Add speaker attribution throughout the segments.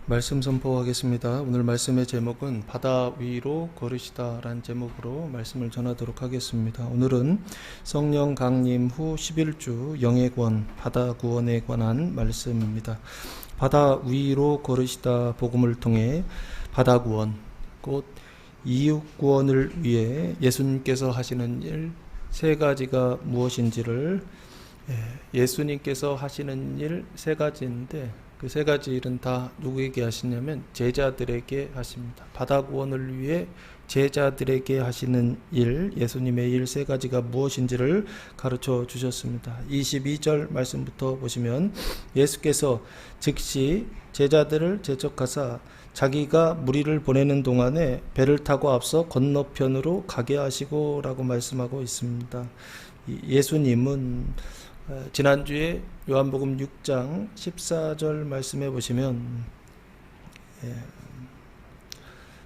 Speaker 1: 말씀 선포하겠습니다. 오늘 말씀의 제목은 바다 위로 걸으시다 라는 제목으로 말씀을 전하도록 하겠습니다. 오늘은 성령 강림 후 11주 영예권 바다 구원에 관한 말씀입니다. 바다 위로 걸으시다 복음을 통해 바다 구원, 곧 이웃 구원을 위해 예수님께서 하시는 일 세 가지가 무엇인지를 예수님께서 하시는 일 세 가지인데 그 세 가지 일은 다 누구에게 하시냐면 제자들에게 하십니다. 바다 구원을 위해 제자들에게 하시는 일, 예수님의 일 세 가지가 무엇인지를 가르쳐 주셨습니다. 22절 말씀부터 보시면 예수께서 즉시 제자들을 제척하사 자기가 무리를 보내는 동안에 배를 타고 앞서 건너편으로 가게 하시고 라고 말씀하고 있습니다. 예수님은 지난주에 요한복음 6장 14절 말씀해 보시면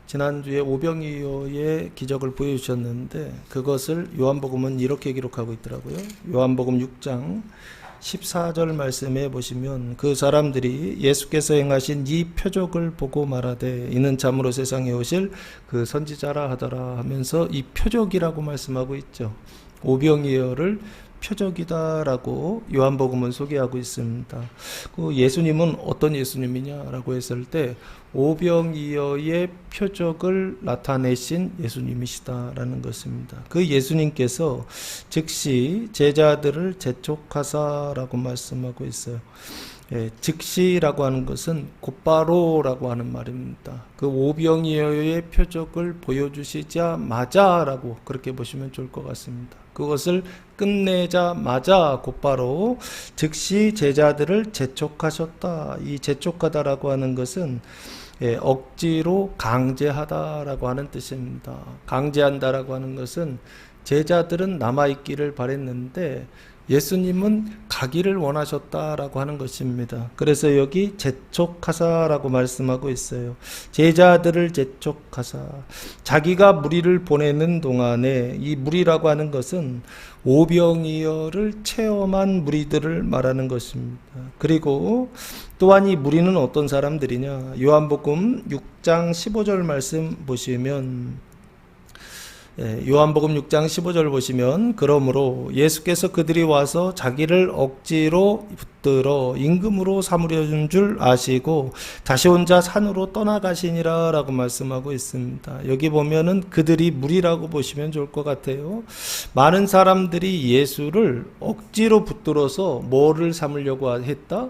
Speaker 1: 지난주에 오병이어의 기적을 보여주셨는데 그것을 요한복음은 이렇게 기록하고 있더라고요. 요한복음 6장 14절 말씀해 보시면 그 사람들이 예수께서 행하신 이 표적을 보고 말하되 이는 참으로 세상에 오실 그 선지자라 하더라 하면서 이 표적이라고 말씀하고 있죠. 오병이어를 표적이다라고 요한복음은 소개하고 있습니다. 그 예수님은 어떤 예수님이냐라고 했을 때 오병이어의 표적을 나타내신 예수님이시다라는 것입니다. 그 예수님께서 즉시 제자들을 재촉하사라고 말씀하고 있어요. 즉시라고 하는 것은 곧바로라고 하는 말입니다. 그 오병이어의 표적을 보여주시자마자라고 그렇게 보시면 좋을 것 같습니다. 그것을 끝내자마자 곧바로 즉시 제자들을 재촉하셨다. 이 재촉하다라고 하는 것은 억지로 강제하다라고 하는 뜻입니다. 강제한다라고 하는 것은 제자들은 남아있기를 바랬는데 예수님은 가기를 원하셨다라고 하는 것입니다. 그래서 여기 재촉하사라고 말씀하고 있어요. 제자들을 재촉하사. 자기가 무리를 보내는 동안에 이 무리라고 하는 것은 오병이어를 체험한 무리들을 말하는 것입니다. 그리고 또한 이 무리는 어떤 사람들이냐? 요한복음 6장 15절 말씀 보시면 요한복음 6장 15절 보시면 그러므로 예수께서 그들이 와서 자기를 억지로 붙들어 임금으로 삼으려 준 줄 아시고 다시 혼자 산으로 떠나가시니라 라고 말씀하고 있습니다. 여기 보면은 그들이 무리라고 보시면 좋을 것 같아요. 많은 사람들이 예수를 억지로 붙들어서 뭐를 삼으려고 했다?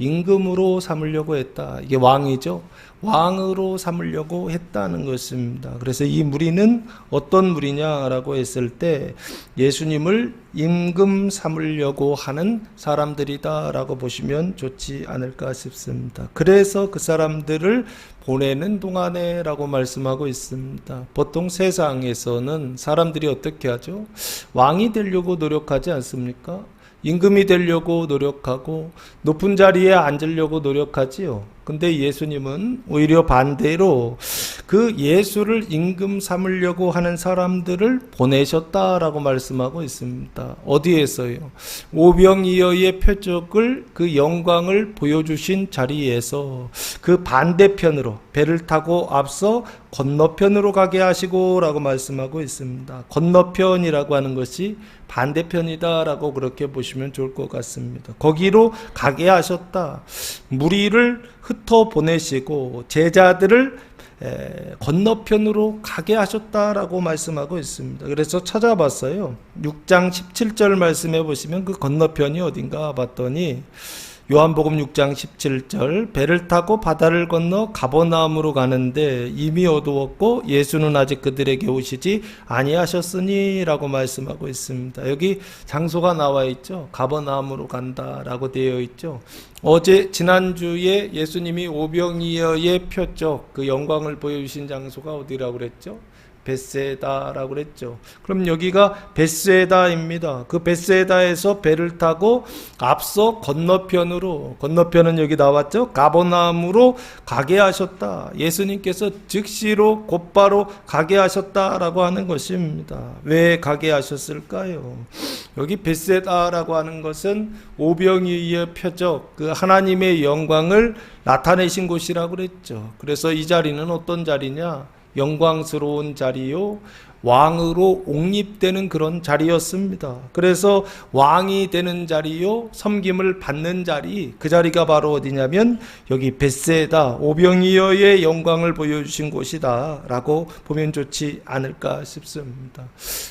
Speaker 1: 임금으로 삼으려고 했다. 이게 왕이죠. 왕으로 삼으려고 했다는 것입니다. 그래서 이 무리는 어떤 무리냐라고 했을 때 예수님을 임금 삼으려고 하는 사람들이다라고 보시면 좋지 않을까 싶습니다. 그래서 그 사람들을 보내는 동안에 라고 말씀하고 있습니다. 보통 세상에서는 사람들이 어떻게 하죠? 왕이 되려고 노력하지 않습니까? 임금이 되려고 노력하고 높은 자리에 앉으려고 노력하지요. 근데 예수님은 오히려 반대로 그 예수를 임금 삼으려고 하는 사람들을 보내셨다라고 말씀하고 있습니다. 어디에서요? 오병이어의 표적을 그 영광을 보여주신 자리에서 그 반대편으로 배를 타고 앞서 건너편으로 가게 하시고 라고 말씀하고 있습니다. 건너편이라고 하는 것이 반대편이다라고 그렇게 보시면 좋을 것 같습니다. 거기로 가게 하셨다. 무리를 흩어 보내시고 제자들을 건너편으로 가게 하셨다라고 말씀하고 있습니다. 그래서 찾아봤어요. 6장 17절 말씀해 보시면 그 건너편이 어딘가 봤더니 요한복음 6장 17절 배를 타고 바다를 건너 가버나움으로 가는데 이미 어두웠고 예수는 아직 그들에게 오시지 아니하셨으니 라고 말씀하고 있습니다. 여기 장소가 나와 있죠. 가버나움으로 간다라고 되어 있죠. 지난주에 예수님이 오병이어의 표적 그 영광을 보여주신 장소가 어디라고 그랬죠? 벳세다라고 그랬죠. 그럼 여기가 벳세다입니다. 그 벳세다에서 배를 타고 앞서 건너편은 여기 나왔죠. 가버나움으로 가게 하셨다. 예수님께서 즉시로 곧바로 가게 하셨다라고 하는 것입니다. 왜 가게 하셨을까요? 여기 벳세다라고 하는 것은 오병이어의 표적, 그 하나님의 영광을 나타내신 곳이라고 그랬죠. 그래서 이 자리는 어떤 자리냐? 영광스러운 자리요, 왕으로 옹립되는 그런 자리였습니다. 그래서 왕이 되는 자리요, 섬김을 받는 자리, 그 자리가 바로 어디냐면 여기 벳세다, 오병이어의 영광을 보여주신 곳이다 라고 보면 좋지 않을까 싶습니다.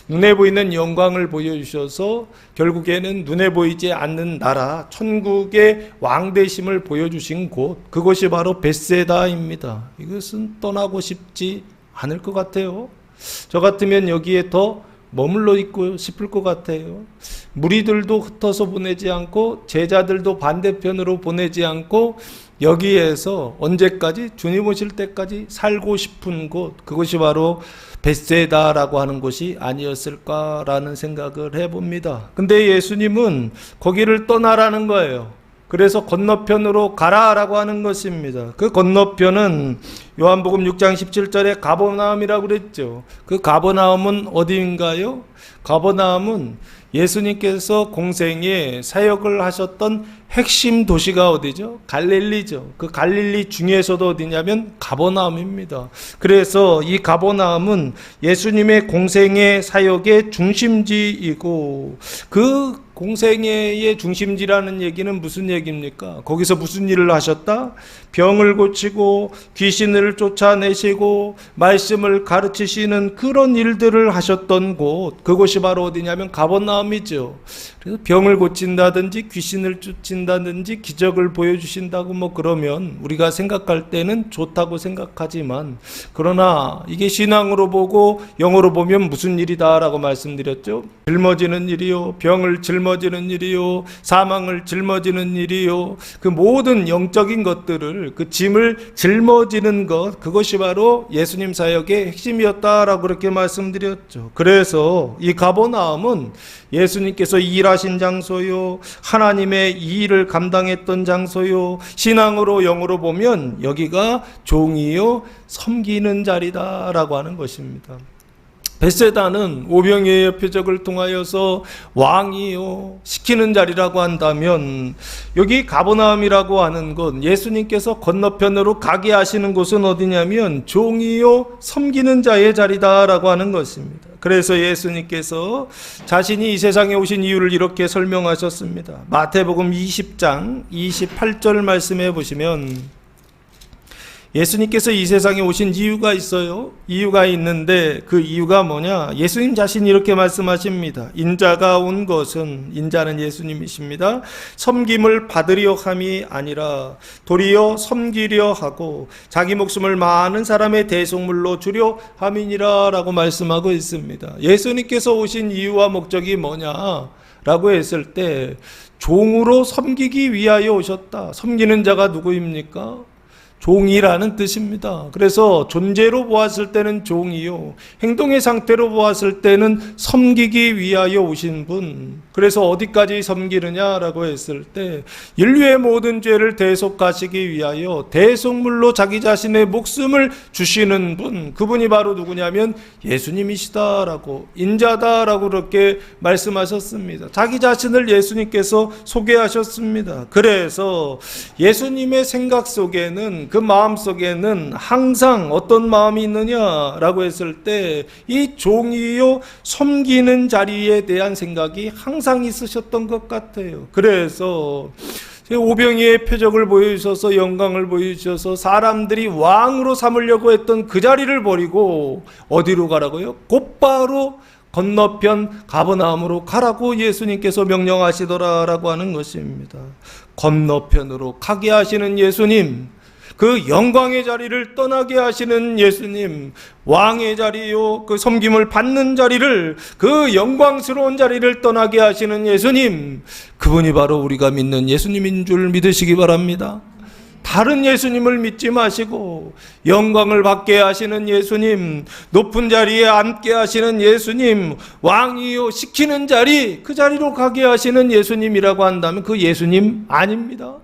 Speaker 1: 눈에 보이는 영광을 보여주셔서 결국에는 눈에 보이지 않는 나라, 천국의 왕되심을 보여주신 곳, 그것이 바로 벳세다입니다. 이것은 떠나고 싶지 않을 것 같아요. 저 같으면 여기에 더 머물러 있고 싶을 것 같아요. 무리들도 흩어서 보내지 않고 제자들도 반대편으로 보내지 않고 여기에서 언제까지? 주님 오실 때까지 살고 싶은 곳, 그것이 바로 벳세다라고 하는 곳이 아니었을까라는 생각을 해봅니다. 근데 예수님은 거기를 떠나라는 거예요. 그래서 건너편으로 가라라고 하는 것입니다. 그 건너편은 요한복음 6장 17절에 가버나움이라고 그랬죠. 그 가버나움은 어디인가요? 가버나움은 예수님께서 공생에 사역을 하셨던 핵심 도시가 어디죠? 갈릴리죠. 그 갈릴리 중에서도 어디냐면 가버나움입니다. 그래서 이 가버나움은 예수님의 공생의 사역의 중심지이고, 그 공생애의 중심지라는 얘기는 무슨 얘기입니까? 거기서 무슨 일을 하셨다? 병을 고치고 귀신을 쫓아내시고 말씀을 가르치시는 그런 일들을 하셨던 곳, 그곳이 바로 어디냐면 가버나움이죠. 그래서 병을 고친다든지 귀신을 쫓는다든지 기적을 보여주신다고 뭐 그러면 우리가 생각할 때는 좋다고 생각하지만, 그러나 이게 신앙으로 보고 영어로 보면 무슨 일이다 라고 말씀드렸죠. 짊어지는 일이요, 병을 짊어지는 일이요, 사망을 짊어지는 일이요, 그 모든 영적인 것들을, 그 짐을 짊어지는 것, 그것이 바로 예수님 사역의 핵심이었다라고 그렇게 말씀드렸죠. 그래서 이 가버나움은 예수님께서 일하신 장소요, 하나님의 이 일을 감당했던 장소요, 신앙으로 영어로 보면 여기가 종이요, 섬기는 자리다라고 하는 것입니다. 벳세다는 오병이어의 표적을 통하여서 왕이요 시키는 자리라고 한다면, 여기 가버나움이라고 하는 것, 예수님께서 건너편으로 가게 하시는 곳은 어디냐면 종이요 섬기는 자의 자리다라고 하는 것입니다. 그래서 예수님께서 자신이 이 세상에 오신 이유를 이렇게 설명하셨습니다. 마태복음 20장 28절 말씀해 보시면, 예수님께서 이 세상에 오신 이유가 있어요. 이유가 있는데 그 이유가 뭐냐? 예수님 자신이 이렇게 말씀하십니다. 인자가 온 것은, 인자는 예수님이십니다, 섬김을 받으려 함이 아니라 도리어 섬기려 하고 자기 목숨을 많은 사람의 대속물로 주려 함이니라 라고 말씀하고 있습니다. 예수님께서 오신 이유와 목적이 뭐냐 라고 했을 때, 종으로 섬기기 위하여 오셨다. 섬기는 자가 누구입니까? 종이라는 뜻입니다. 그래서 존재로 보았을 때는 종이요, 행동의 상태로 보았을 때는 섬기기 위하여 오신 분. 그래서 어디까지 섬기느냐라고 했을 때, 인류의 모든 죄를 대속하시기 위하여 대속물로 자기 자신의 목숨을 주시는 분, 그분이 바로 누구냐면 예수님이시다라고, 인자다라고 그렇게 말씀하셨습니다. 자기 자신을 예수님께서 소개하셨습니다. 그래서 예수님의 생각 속에는, 그 마음 속에는 항상 어떤 마음이 있느냐라고 했을 때, 이 종이요 섬기는 자리에 대한 생각이 항상 있으셨던 것 같아요. 그래서 오병이의 표적을 보여주셔서, 영광을 보여주셔서 사람들이 왕으로 삼으려고 했던 그 자리를 버리고 어디로 가라고요? 곧바로 건너편 가버나움으로 가라고 예수님께서 명령하시더라라고 하는 것입니다. 건너편으로 가게 하시는 예수님, 그 영광의 자리를 떠나게 하시는 예수님, 왕의 자리요, 그 섬김을 받는 자리를, 그 영광스러운 자리를 떠나게 하시는 예수님, 그분이 바로 우리가 믿는 예수님인 줄 믿으시기 바랍니다. 다른 예수님을 믿지 마시고 영광을 받게 하시는 예수님, 높은 자리에 앉게 하시는 예수님, 왕이요 시키는 자리, 그 자리로 가게 하시는 예수님이라고 한다면 그 예수님 아닙니다.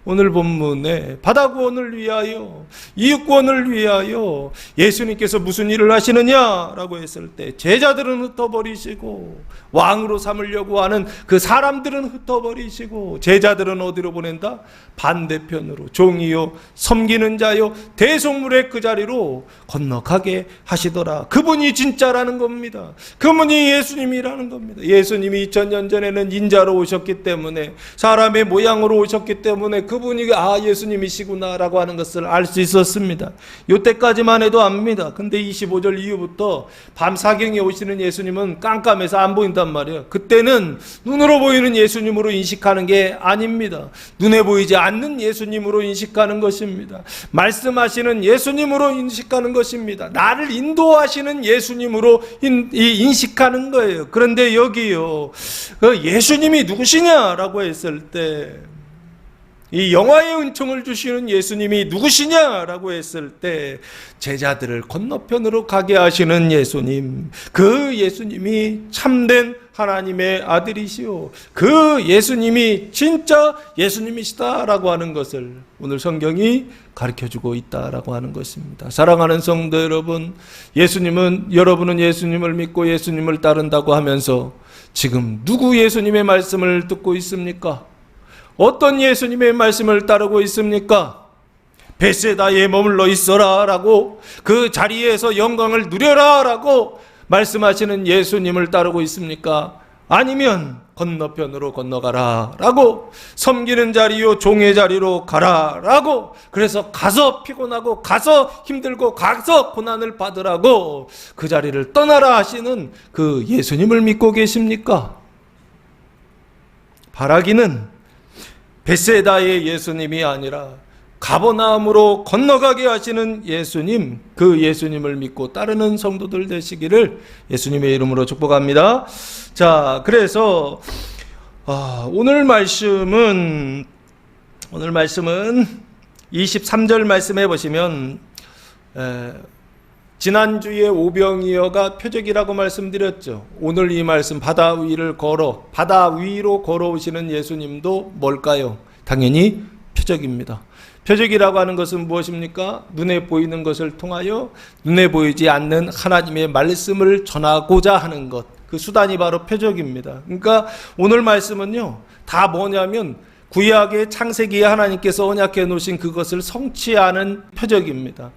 Speaker 1: 오늘 본문에 바다구원을 위하여, 이웃구원을 위하여 예수님께서 무슨 일을 하시느냐라고 했을 때 제자들은 흩어버리시고 왕으로 삼으려고 하는 그 사람들은 흩어버리시고 제자들은 어디로 보낸다? 반대편으로 종이요 섬기는 자요 대속물의 그 자리로 건너가게 하시더라. 그분이 진짜라는 겁니다. 그분이 예수님이라는 겁니다. 예수님이 2000년 전에는 인자로 오셨기 때문에, 사람의 모양으로 오셨기 때문에 그분이 예수님이시구나라고 하는 것을 알 수 있었습니다. 이때까지만 해도 압니다. 근데 25절 이후부터 밤사경에 오시는 예수님은 깜깜해서 안 보인단 말이에요. 그때는 눈으로 보이는 예수님으로 인식하는 게 아닙니다. 눈에 보이지 않는 예수님으로 인식하는 것입니다. 말씀하시는 예수님으로 인식하는 것입니다. 나를 인도하시는 예수님으로 인식하는 거예요. 그런데 여기요, 그 예수님이 누구시냐라고 했을 때, 이 영화의 은총을 주시는 예수님이 누구시냐라고 했을 때 제자들을 건너편으로 가게 하시는 예수님, 그 예수님이 참된 하나님의 아들이시오, 그 예수님이 진짜 예수님이시다라고 하는 것을 오늘 성경이 가르쳐주고 있다라고 하는 것입니다. 사랑하는 성도 여러분, 여러분은 예수님을 믿고 예수님을 따른다고 하면서 지금 누구 예수님의 말씀을 듣고 있습니까? 어떤 예수님의 말씀을 따르고 있습니까? 벳세다에 머물러 있어라 라고, 그 자리에서 영광을 누려라 라고 말씀하시는 예수님을 따르고 있습니까? 아니면 건너편으로 건너가라 라고, 섬기는 자리요 종의 자리로 가라 라고, 그래서 가서 피곤하고 가서 힘들고 가서 고난을 받으라고 그 자리를 떠나라 하시는 그 예수님을 믿고 계십니까? 바라기는 벳세다의 예수님이 아니라 가버나움으로 건너가게 하시는 예수님, 그 예수님을 믿고 따르는 성도들 되시기를 예수님의 이름으로 축복합니다. 자, 그래서 오늘 말씀은 23절 말씀해 보시면, 지난주에 오병이어가 표적이라고 말씀드렸죠. 오늘 이 말씀 바다 위로 걸어오시는 예수님도 뭘까요? 당연히 표적입니다. 표적이라고 하는 것은 무엇입니까? 눈에 보이는 것을 통하여 눈에 보이지 않는 하나님의 말씀을 전하고자 하는 것, 그 수단이 바로 표적입니다. 그러니까 오늘 말씀은요, 다 뭐냐면 구약의 창세기에 하나님께서 언약해 놓으신 그것을 성취하는 표적입니다.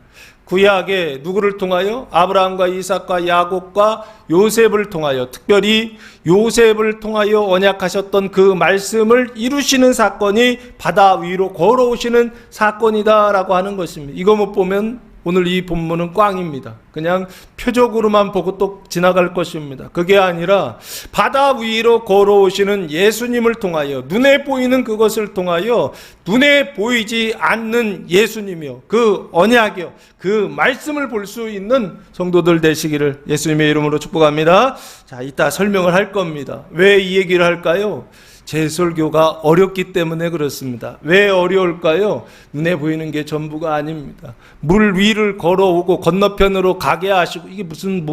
Speaker 1: 구약에 누구를 통하여? 아브라함과 이삭과 야곱과 요셉을 통하여, 특별히 요셉을 통하여 언약하셨던 그 말씀을 이루시는 사건이 바다 위로 걸어오시는 사건이다라고 하는 것입니다. 이거 보면 오늘 이 본문은 꽝입니다. 그냥 표적으로만 보고 또 지나갈 것입니다. 그게 아니라 바다 위로 걸어오시는 예수님을 통하여, 눈에 보이는 그것을 통하여 눈에 보이지 않는 예수님이요, 그 언약이요, 그 말씀을 볼 수 있는 성도들 되시기를 예수님의 이름으로 축복합니다. 자, 이따 설명을 할 겁니다. 왜 이 얘기를 할까요? 제 설교가 어렵기 때문에 그렇습니다. 왜 어려울까요? 눈에 보이는 게 전부가 아닙니다. 물 위를 걸어오고 건너편으로 가게 하시고, 이게 무슨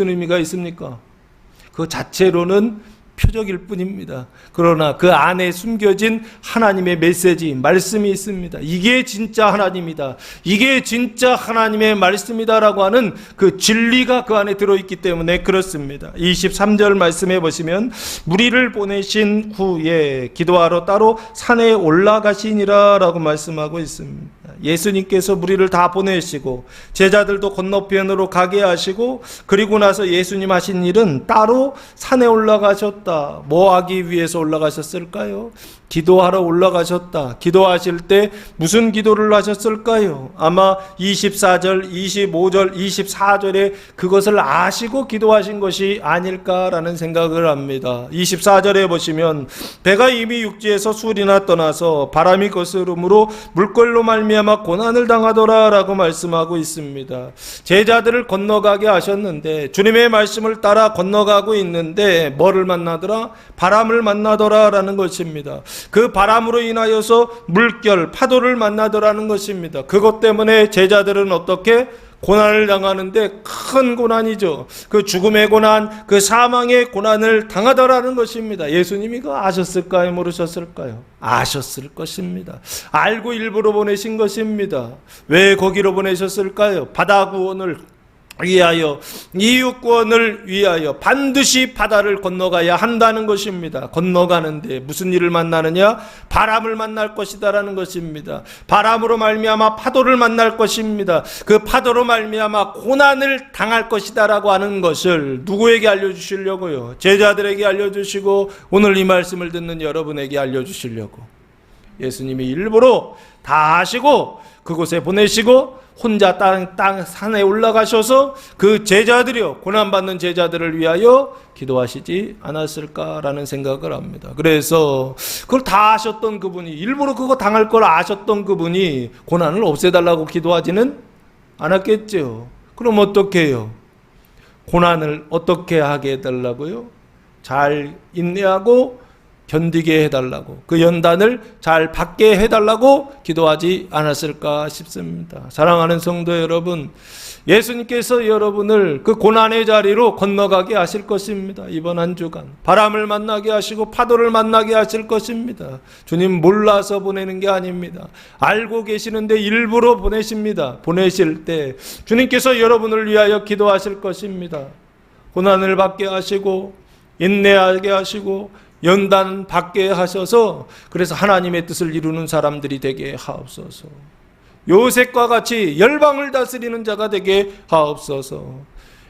Speaker 1: 의미가 있습니까? 그 자체로는 표적일 뿐입니다. 그러나 그 안에 숨겨진 하나님의 메시지, 말씀이 있습니다. 이게 진짜 하나님이다, 이게 진짜 하나님의 말씀이다라고 하는 그 진리가 그 안에 들어있기 때문에 그렇습니다. 23절 말씀해 보시면, 무리를 보내신 후에 기도하러 따로 산에 올라가시니라 라고 말씀하고 있습니다. 예수님께서 무리를 다 보내시고 제자들도 건너편으로 가게 하시고, 그리고 나서 예수님 하신 일은 따로 산에 올라가셨다. 뭐 하기 위해서 올라가셨을까요? 기도하러 올라가셨다. 기도하실 때 무슨 기도를 하셨을까요? 아마 24절, 25절, 24절에 그것을 아시고 기도하신 것이 아닐까라는 생각을 합니다. 24절에 보시면, 배가 이미 육지에서 술이나 떠나서 바람이 거스름으로 물결로 말미암아 말미암아 고난을 당하더라 라고 말씀하고 있습니다. 제자들을 건너가게 하셨는데 주님의 말씀을 따라 건너가고 있는데 뭐를 만나더라? 바람을 만나더라 라는 것입니다. 그 바람으로 인하여서 물결, 파도를 만나더라는 것입니다. 그것 때문에 제자들은 어떻게? 고난을 당하는데 큰 고난이죠. 그 죽음의 고난, 그 사망의 고난을 당하더라는 것입니다. 예수님이 그거 아셨을까요? 모르셨을까요? 아셨을 것입니다. 알고 일부러 보내신 것입니다. 왜 거기로 보내셨을까요? 바다 구원을 위하여, 이웃 구원을 위하여 반드시 바다를 건너가야 한다는 것입니다. 건너가는데 무슨 일을 만나느냐? 바람을 만날 것이다라는 것입니다. 바람으로 말미암아 파도를 만날 것입니다. 그 파도로 말미암아 고난을 당할 것이다라고 하는 것을 누구에게 알려주시려고요? 제자들에게 알려주시고 오늘 이 말씀을 듣는 여러분에게 알려주시려고 예수님이 일부러 다 하시고 그곳에 보내시고 혼자 땅 산에 올라가셔서 그 제자들이요, 고난받는 제자들을 위하여 기도하시지 않았을까라는 생각을 합니다. 그래서 그걸 다 아셨던 그분이, 일부러 그거 당할 걸 아셨던 그분이 고난을 없애달라고 기도하지는 않았겠죠. 그럼 어떻게 해요? 고난을 어떻게 하게 해달라고요? 잘 인내하고 견디게 해달라고, 그 연단을 잘 받게 해달라고 기도하지 않았을까 싶습니다. 사랑하는 성도 여러분, 예수님께서 여러분을 그 고난의 자리로 건너가게 하실 것입니다. 이번 한 주간 바람을 만나게 하시고 파도를 만나게 하실 것입니다. 주님 몰라서 보내는 게 아닙니다. 알고 계시는데 일부러 보내십니다. 보내실 때 주님께서 여러분을 위하여 기도하실 것입니다. 고난을 받게 하시고 인내하게 하시고 연단 받게 하셔서 그래서 하나님의 뜻을 이루는 사람들이 되게 하옵소서. 요셉과 같이 열방을 다스리는 자가 되게 하옵소서.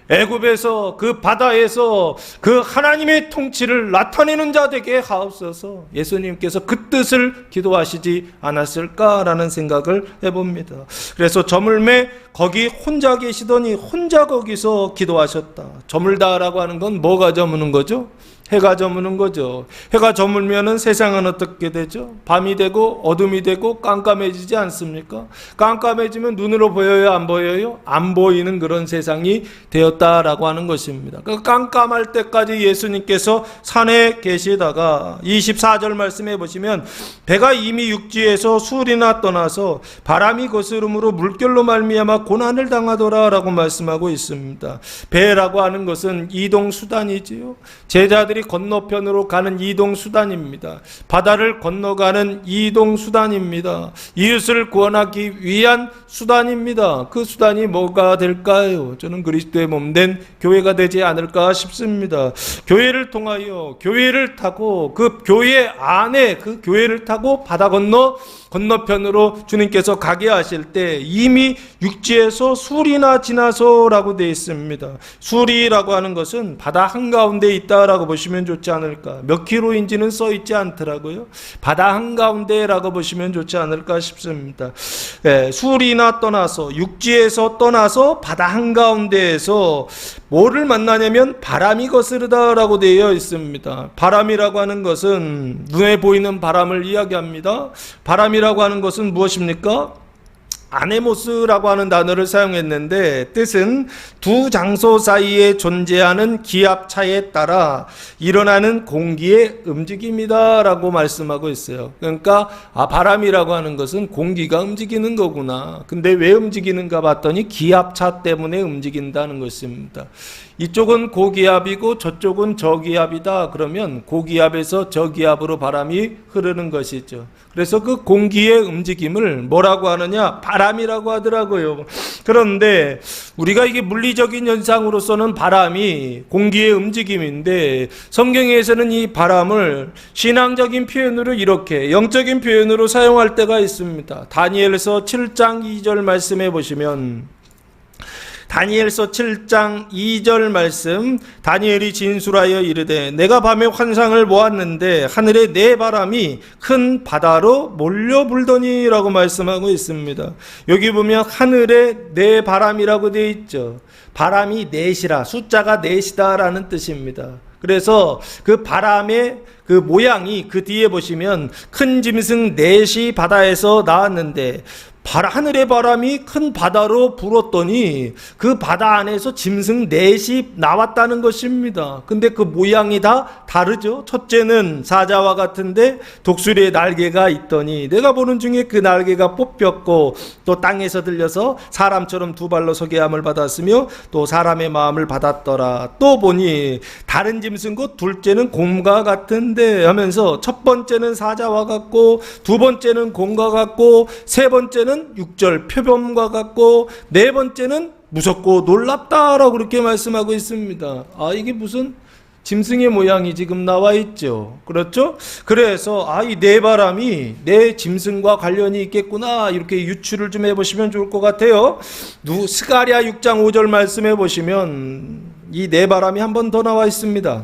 Speaker 1: 애굽에서 그 바다에서 그 하나님의 통치를 나타내는 자 되게 하옵소서. 예수님께서 그 뜻을 기도하시지 않았을까라는 생각을 해봅니다. 그래서 저물매 거기 혼자 계시더니 혼자 거기서 기도하셨다. 저물다라고 하는 건 뭐가 저무는 거죠? 해가 저무는 거죠. 해가 저물면은 세상은 어떻게 되죠? 밤이 되고 어둠이 되고 깜깜해지지 않습니까? 깜깜해지면 눈으로 보여요? 안 보여요? 안 보이는 그런 세상이 되었다라고 하는 것입니다. 그 깜깜할 때까지 예수님께서 산에 계시다가 24절 말씀해 보시면 배가 이미 육지에서 술이나 떠나서 바람이 거스름으로 물결로 말미암아 고난을 당하더라라고 말씀하고 있습니다. 배라고 하는 것은 이동 수단이지요. 제자들이 건너편으로 가는 이동 수단입니다. 바다를 건너가는 이동 수단입니다. 이웃을 구원하기 위한 수단입니다. 그 수단이 뭐가 될까요? 저는 그리스도의 몸된 교회가 되지 않을까 싶습니다. 교회를 통하여 교회를 타고 그 교회 안에 그 교회를 타고 바다 건너편으로 주님께서 가게 하실 때 이미 육지에서 술이나 지나서라고 되어 있습니다. 술이라고 하는 것은 바다 한가운데 있다라고 보시면 좋지 않을까. 몇 킬로인지는 써 있지 않더라고요. 바다 한가운데라고 보시면 좋지 않을까 싶습니다. 술이나 떠나서 육지에서 떠나서 바다 한가운데에서 뭐를 만나냐면 바람이 거스르다라고 되어 있습니다. 바람이라고 하는 것은 눈에 보이는 바람을 이야기합니다. 바람이라고 하는 것은 무엇입니까? 아네모스라고 하는 단어를 사용했는데 뜻은 두 장소 사이에 존재하는 기압차에 따라 일어나는 공기의 움직임이다 라고 말씀하고 있어요. 그러니까 바람이라고 하는 것은 공기가 움직이는 거구나. 근데 왜 움직이는가 봤더니 기압차 때문에 움직인다는 것입니다. 이쪽은 고기압이고 저쪽은 저기압이다. 그러면 고기압에서 저기압으로 바람이 흐르는 것이죠. 그래서 그 공기의 움직임을 뭐라고 하느냐? 바람이라고 하더라고요. 그런데 우리가 이게 물리적인 현상으로서는 바람이 공기의 움직임인데 성경에서는 이 바람을 신앙적인 표현으로 이렇게 영적인 표현으로 사용할 때가 있습니다. 다니엘서 7장 2절 말씀해 보시면 다니엘서 7장 2절 말씀, 다니엘이 진술하여 이르되 내가 밤에 환상을 보았는데 하늘에 네 바람이 큰 바다로 몰려 불더니 라고 말씀하고 있습니다. 여기 보면 하늘에 네 바람이라고 되어 있죠. 바람이 넷이라, 숫자가 넷이다 라는 뜻입니다. 그래서 그 바람의 그 모양이 그 뒤에 보시면 큰 짐승 넷이 바다에서 나왔는데 하늘의 바람이 큰 바다로 불었더니 그 바다 안에서 짐승 넷이 나왔다는 것입니다. 근데 그 모양이 다 다르죠. 첫째는 사자와 같은데 독수리의 날개가 있더니 내가 보는 중에 그 날개가 뽑혔고 또 땅에서 들려서 사람처럼 두 발로 서게 함을 받았으며 또 사람의 마음을 받았더라. 또 보니 다른 짐승고 둘째는 곰과 같은데 하면서 첫 번째는 사자와 같고 두 번째는 곰과 같고 세 번째는 6절 표범과 같고 네 번째는 무섭고 놀랍다라고 그렇게 말씀하고 있습니다. 이게 무슨 짐승의 모양이 지금 나와 있죠. 그렇죠? 그래서 이 네 바람이 네 짐승과 관련이 있겠구나 이렇게 유추를 좀 해보시면 좋을 것 같아요. 스가랴 6장 5절 말씀해 보시면 이 네 바람이 한 번 더 나와 있습니다.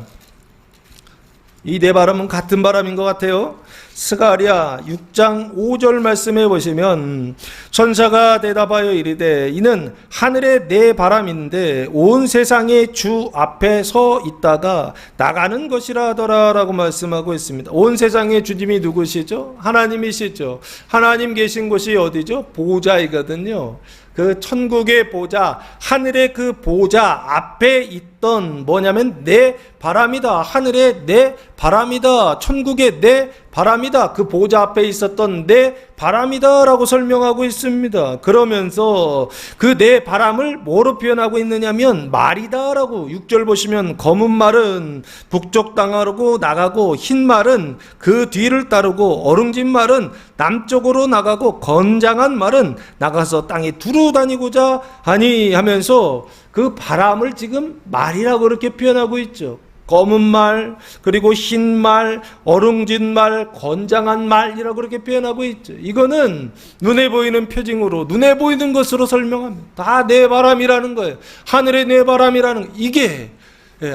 Speaker 1: 이 네 바람은 같은 바람인 것 같아요. 스가랴 6장 5절 말씀해 보시면 천사가 대답하여 이르되 이는 하늘의 네 바람인데 온 세상의 주 앞에 서 있다가 나가는 것이라 하더라 라고 말씀하고 있습니다. 온 세상의 주님이 누구시죠? 하나님이시죠. 하나님 계신 곳이 어디죠? 보좌이거든요. 그 천국의 보좌, 하늘의 그 보좌 앞에 있던 뭐냐면 내 바람이다. 하늘의 내 바람이다. 천국의 내 바람이다. 그 보좌 앞에 있었던 내 바람이다 라고 설명하고 있습니다. 그러면서 그 내 바람을 뭐로 표현하고 있느냐면 말이다 라고 6절 보시면 검은 말은 북쪽 땅으로 나가고 흰 말은 그 뒤를 따르고 어릉진 말은 남쪽으로 나가고 건장한 말은 나가서 땅에 두루 다니고자 하니 하면서 그 바람을 지금 말이라고 그렇게 표현하고 있죠. 검은 말, 그리고 흰 말, 어릉진 말, 건장한 말이라고 그렇게 표현하고 있죠. 이거는 눈에 보이는 표징으로, 눈에 보이는 것으로 설명합니다. 다 내 바람이라는 거예요. 하늘의 내 바람이라는 거. 이게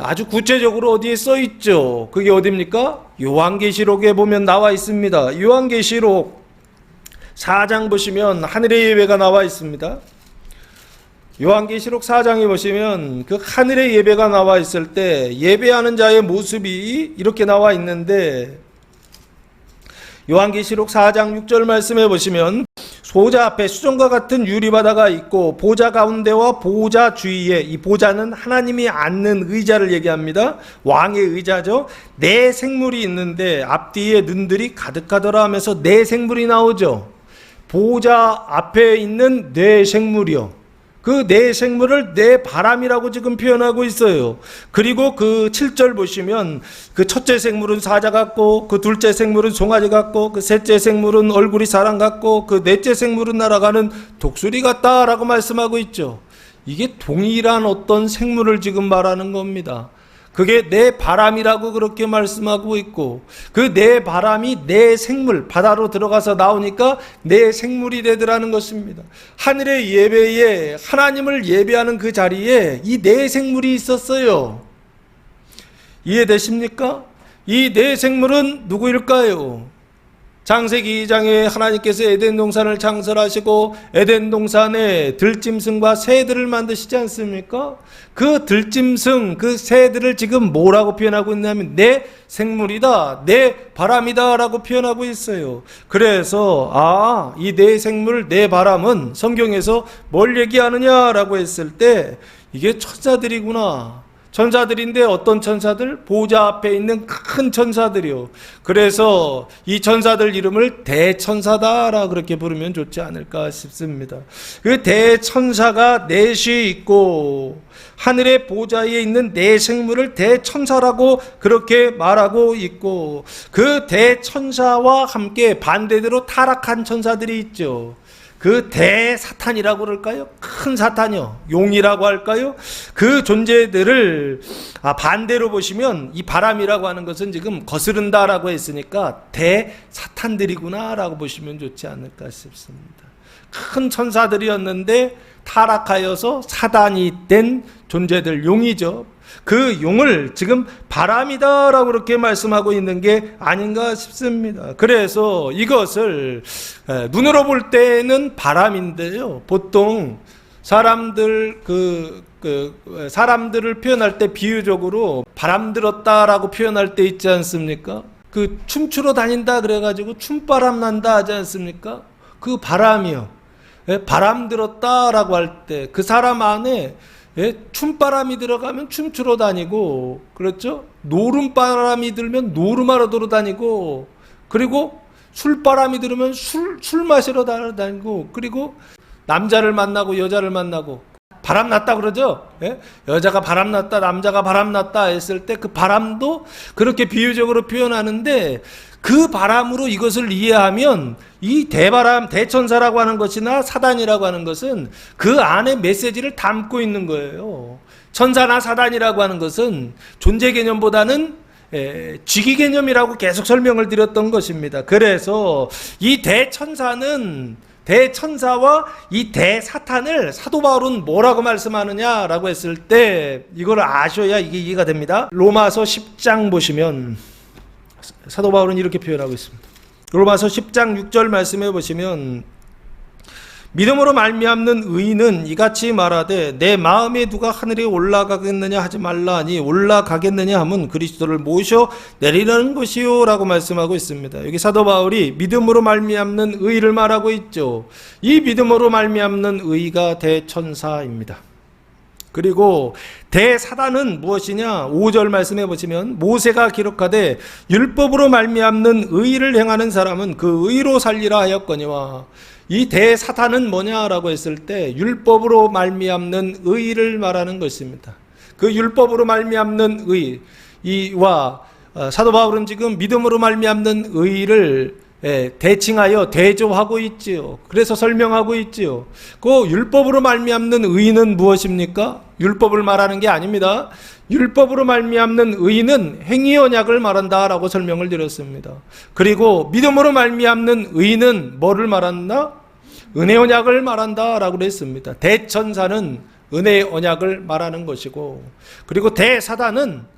Speaker 1: 아주 구체적으로 어디에 써 있죠. 그게 어디입니까? 요한계시록에 보면 나와 있습니다. 요한계시록 4장 보시면 하늘의 예배가 나와 있습니다. 요한계시록 4장에 보시면 그 하늘의 예배가 나와 있을 때 예배하는 자의 모습이 이렇게 나와 있는데 요한계시록 4장 6절 말씀해 보시면 보좌 앞에 수정과 같은 유리바다가 있고 보좌 가운데와 보좌 주위에, 이 보좌는 하나님이 앉는 의자를 얘기합니다. 왕의 의자죠. 네 생물이 있는데 앞뒤에 눈들이 가득하더라 하면서 네 생물이 나오죠. 보좌 앞에 있는 네 생물이요. 그 네 생물을 네 바람이라고 지금 표현하고 있어요. 그리고 그 7절 보시면 그 첫째 생물은 사자 같고 그 둘째 생물은 송아지 같고 그 셋째 생물은 얼굴이 사람 같고 그 넷째 생물은 날아가는 독수리 같다라고 말씀하고 있죠. 이게 동일한 어떤 생물을 지금 말하는 겁니다. 그게 내 바람이라고 그렇게 말씀하고 있고 그 내 바람이 내 생물, 바다로 들어가서 나오니까 내 생물이 되더라는 것입니다. 하늘의 예배에 하나님을 예배하는 그 자리에 이 내 생물이 있었어요. 이해되십니까? 이 내 생물은 누구일까요? 창세기 2장에 하나님께서 에덴 동산을 창설하시고 에덴 동산에 들짐승과 새들을 만드시지 않습니까? 그 들짐승, 그 새들을 지금 뭐라고 표현하고 있냐면 내 생물이다, 내 바람이다 라고 표현하고 있어요. 그래서 이 내 생물, 내 바람은 성경에서 뭘 얘기하느냐라고 했을 때 이게 천사들이구나. 천사들인데 어떤 천사들? 보좌 앞에 있는 큰 천사들이요. 그래서 이 천사들 이름을 대천사다라 그렇게 부르면 좋지 않을까 싶습니다. 그 대천사가 넷이 있고 하늘의 보좌에 있는 네 생물을 대천사라고 그렇게 말하고 있고 그 대천사와 함께 반대대로 타락한 천사들이 있죠. 그 대사탄이라고 그럴까요? 큰 사탄이요. 용이라고 할까요? 그 존재들을 반대로 보시면 이 바람이라고 하는 것은 지금 거스른다라고 했으니까 대사탄들이구나 라고 보시면 좋지 않을까 싶습니다. 큰 천사들이었는데 타락하여서 사단이 된 존재들, 용이죠. 그 용을 지금 바람이다 라고 그렇게 말씀하고 있는 게 아닌가 싶습니다. 그래서 이것을 눈으로 볼 때는 바람인데요. 보통 사람들 사람들을 표현할 때 비유적으로 바람 들었다라고 표현할 때 있지 않습니까? 그 춤추러 다닌다 그래가지고 춤바람 난다 하지 않습니까? 그 바람이요. 바람 들었다라고 할 때 그 사람 안에 춤바람이 들어가면 춤추러 다니고, 그렇죠? 노름바람이 들면 노름하러 돌아다니고, 그리고 술바람이 들으면 술 마시러 다니고, 그리고 남자를 만나고 여자를 만나고, 바람 났다 그러죠? 여자가 바람 났다, 남자가 바람 났다 했을 때 그 바람도 그렇게 비유적으로 표현하는데, 그 바람으로 이것을 이해하면 이 대바람, 대천사라고 하는 것이나 사단이라고 하는 것은 그 안에 메시지를 담고 있는 거예요. 천사나 사단이라고 하는 것은 존재 개념보다는 직위 개념이라고 계속 설명을 드렸던 것입니다. 그래서 이 대천사와 이 대사탄을 사도 바울은 뭐라고 말씀하느냐라고 했을 때 이걸 아셔야 이게 이해가 됩니다. 로마서 10장 보시면 사도 바울은 이렇게 표현하고 있습니다. 로마서 10장 6절 말씀해 보시면, 믿음으로 말미암는 의인은 이같이 말하되 내 마음에 누가 하늘에 올라가겠느냐 하지 말라 하니 올라가겠느냐 하면 그리스도를 모셔 내리는 것이요 라고 말씀하고 있습니다. 여기 사도 바울이 믿음으로 말미암는 의를 말하고 있죠. 이 믿음으로 말미암는 의가 대천사입니다. 그리고 대사단은 무엇이냐? 5절 말씀해 보시면, 모세가 기록하되 율법으로 말미암는 의를 행하는 사람은 그 의로 살리라 하였거니와, 이 대사단은 뭐냐라고 했을 때 율법으로 말미암는 의를 말하는 것입니다. 그 율법으로 말미암는 의와 사도 바울은 지금 믿음으로 말미암는 의를 대칭하여 대조하고 있지요. 그래서 설명하고 있지요. 그 율법으로 말미암는 의는 무엇입니까? 율법을 말하는 게 아닙니다. 율법으로 말미암는 의는 행위 언약을 말한다라고 설명을 드렸습니다. 그리고 믿음으로 말미암는 의는 뭐를 말한다? 은혜 언약을 말한다라고 했습니다. 대천사는 은혜 언약을 말하는 것이고, 그리고 대사단은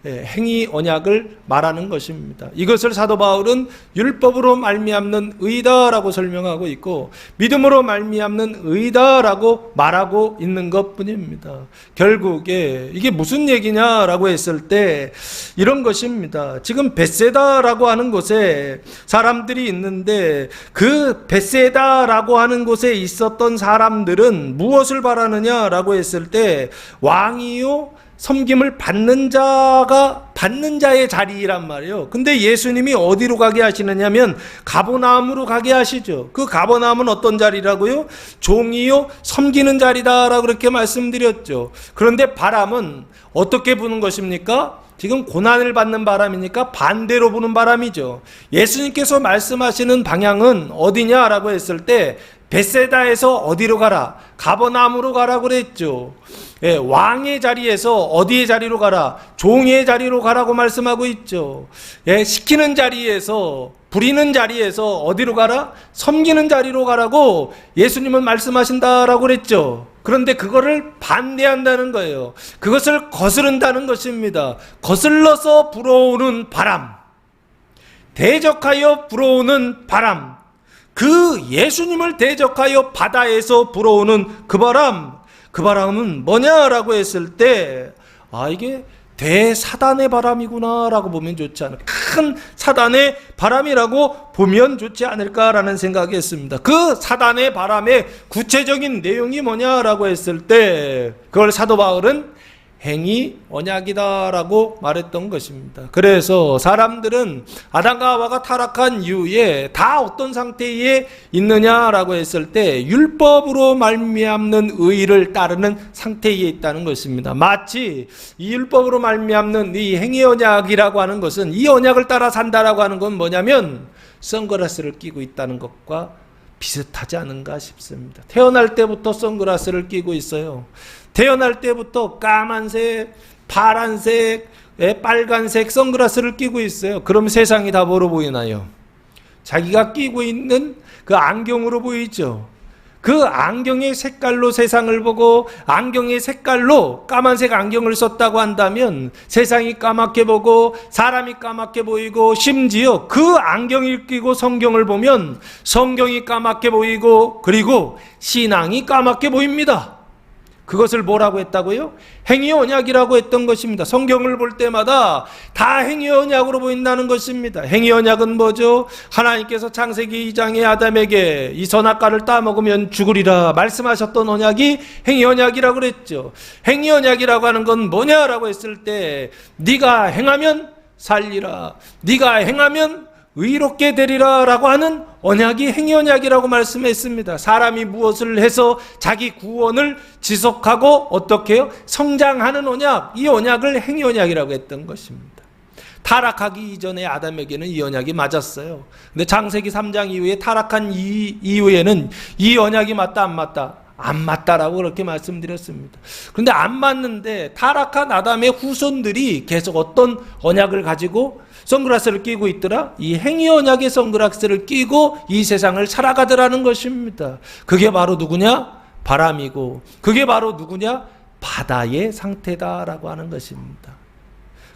Speaker 1: 행위 언약을 말하는 것입니다. 이것을 사도 바울은 율법으로 말미암는 의다라고 설명하고 있고, 믿음으로 말미암는 의다라고 말하고 있는 것뿐입니다. 결국에 이게 무슨 얘기냐라고 했을 때 이런 것입니다. 지금 벳세다라고 하는 곳에 사람들이 있는데, 그 벳세다라고 하는 곳에 있었던 사람들은 무엇을 바라느냐라고 했을 때 왕이요 섬김을 받는 자의 자리란 말이에요. 근데 예수님이 어디로 가게 하시느냐면 가버나움으로 가게 하시죠. 그 가버나움은 어떤 자리라고요? 종이요 섬기는 자리다라고 그렇게 말씀드렸죠. 그런데 바람은 어떻게 부는 것입니까? 지금 고난을 받는 바람이니까 반대로 부는 바람이죠. 예수님께서 말씀하시는 방향은 어디냐라고 했을 때 벳세다에서 어디로 가라? 가버나움으로 가라고 그랬죠. 왕의 자리에서 어디의 자리로 가라? 종의 자리로 가라고 말씀하고 있죠. 시키는 자리에서, 부리는 자리에서 어디로 가라? 섬기는 자리로 가라고 예수님은 말씀하신다라고 그랬죠. 그런데 그거를 반대한다는 거예요. 그것을 거스른다는 것입니다. 거슬러서 불어오는 바람, 대적하여 불어오는 바람, 그 예수님을 대적하여 바다에서 불어오는 그 바람은 뭐냐라고 했을 때, 이게 대사단의 바람이구나 라고 보면 좋지 않을까, 큰 사단의 바람이라고 보면 좋지 않을까라는 생각이 했습니다. 그 사단의 바람의 구체적인 내용이 뭐냐라고 했을 때 그걸 사도 바울은 행위 언약이다라고 말했던 것입니다. 그래서 사람들은 아담과 하와가 타락한 이후에 다 어떤 상태에 있느냐라고 했을 때 율법으로 말미암는 의를 따르는 상태에 있다는 것입니다. 마치 이 율법으로 말미암는 이 행위 언약이라고 하는 것은, 이 언약을 따라 산다라고 하는 건 뭐냐면 선글라스를 끼고 있다는 것과 비슷하지 않은가 싶습니다. 태어날 때부터 선글라스를 끼고 있어요. 태어날 때부터 까만색, 파란색, 빨간색 선글라스를 끼고 있어요. 그럼 세상이 다 뭐로 보이나요? 자기가 끼고 있는 그 안경으로 보이죠. 그 안경의 색깔로 세상을 보고, 안경의 색깔로 까만색 안경을 썼다고 한다면 세상이 까맣게 보고 사람이 까맣게 보이고, 심지어 그 안경을 끼고 성경을 보면 성경이 까맣게 보이고, 그리고 신앙이 까맣게 보입니다. 그것을 뭐라고 했다고요? 행위 언약이라고 했던 것입니다. 성경을 볼 때마다 다 행위 언약으로 보인다는 것입니다. 행위 언약은 뭐죠? 하나님께서 창세기 2장에 아담에게 이 선악과를 따먹으면 죽으리라 말씀하셨던 언약이 행위 언약이라고 그랬죠. 행위 언약이라고 하는 건 뭐냐라고 했을 때 네가 행하면 살리라, 네가 행하면 의롭게 되리라 라고 하는 언약이 행위 언약이라고 말씀했습니다. 사람이 무엇을 해서 자기 구원을 지속하고 어떻게 해요? 성장하는 언약, 이 언약을 행위 언약이라고 했던 것입니다. 타락하기 이전에 아담에게는 이 언약이 맞았어요. 근데 창세기 3장 이후에 타락한 이후에는 이 언약이 맞다 안 맞다? 안 맞다라고 그렇게 말씀드렸습니다. 그런데 안 맞는데 타락한 아담의 후손들이 계속 어떤 언약을 가지고 선글라스를 끼고 있더라? 이 행위 언약의 선글라스를 끼고 이 세상을 살아가더라는 것입니다. 그게 바로 누구냐? 바람이고, 그게 바로 누구냐? 바다의 상태다라고 하는 것입니다.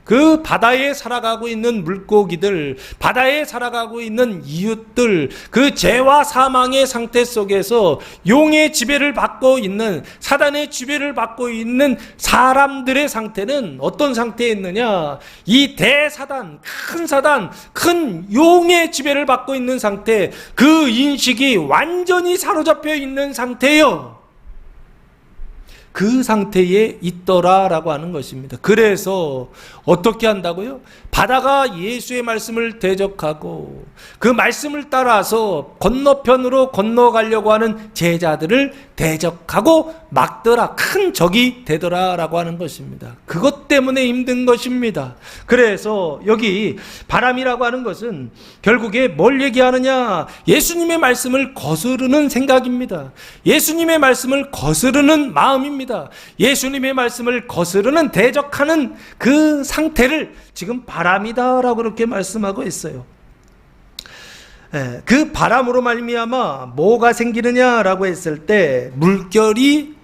Speaker 1: 그 바다에 살아가고 있는 물고기들, 바다에 살아가고 있는 이웃들, 그 죄와 사망의 상태 속에서 용의 지배를 받고 있는, 사단의 지배를 받고 있는 사람들의 상태는 어떤 상태에 있느냐? 이 대사단, 큰 용의 지배를 받고 있는 상태, 그 인식이 완전히 사로잡혀 있는 상태예요. 그 상태에 있더라라고 하는 것입니다. 그래서 어떻게 한다고요? 바다가 예수의 말씀을 대적하고 그 말씀을 따라서 건너편으로 건너가려고 하는 제자들을 대적하고 막더라, 큰 적이 되더라라고 하는 것입니다. 그것 때문에 힘든 것입니다. 그래서 여기 바람이라고 하는 것은 결국에 뭘 얘기하느냐? 예수님의 말씀을 거스르는 생각입니다. 예수님의 말씀을 거스르는 마음입니다. 예수님의 말씀을 거스르는, 대적하는 그 상태를 지금 바람이다라고 그렇게 말씀하고 있어요. 그 바람으로 말미암아 뭐가 생기느냐라고 했을 때 물결이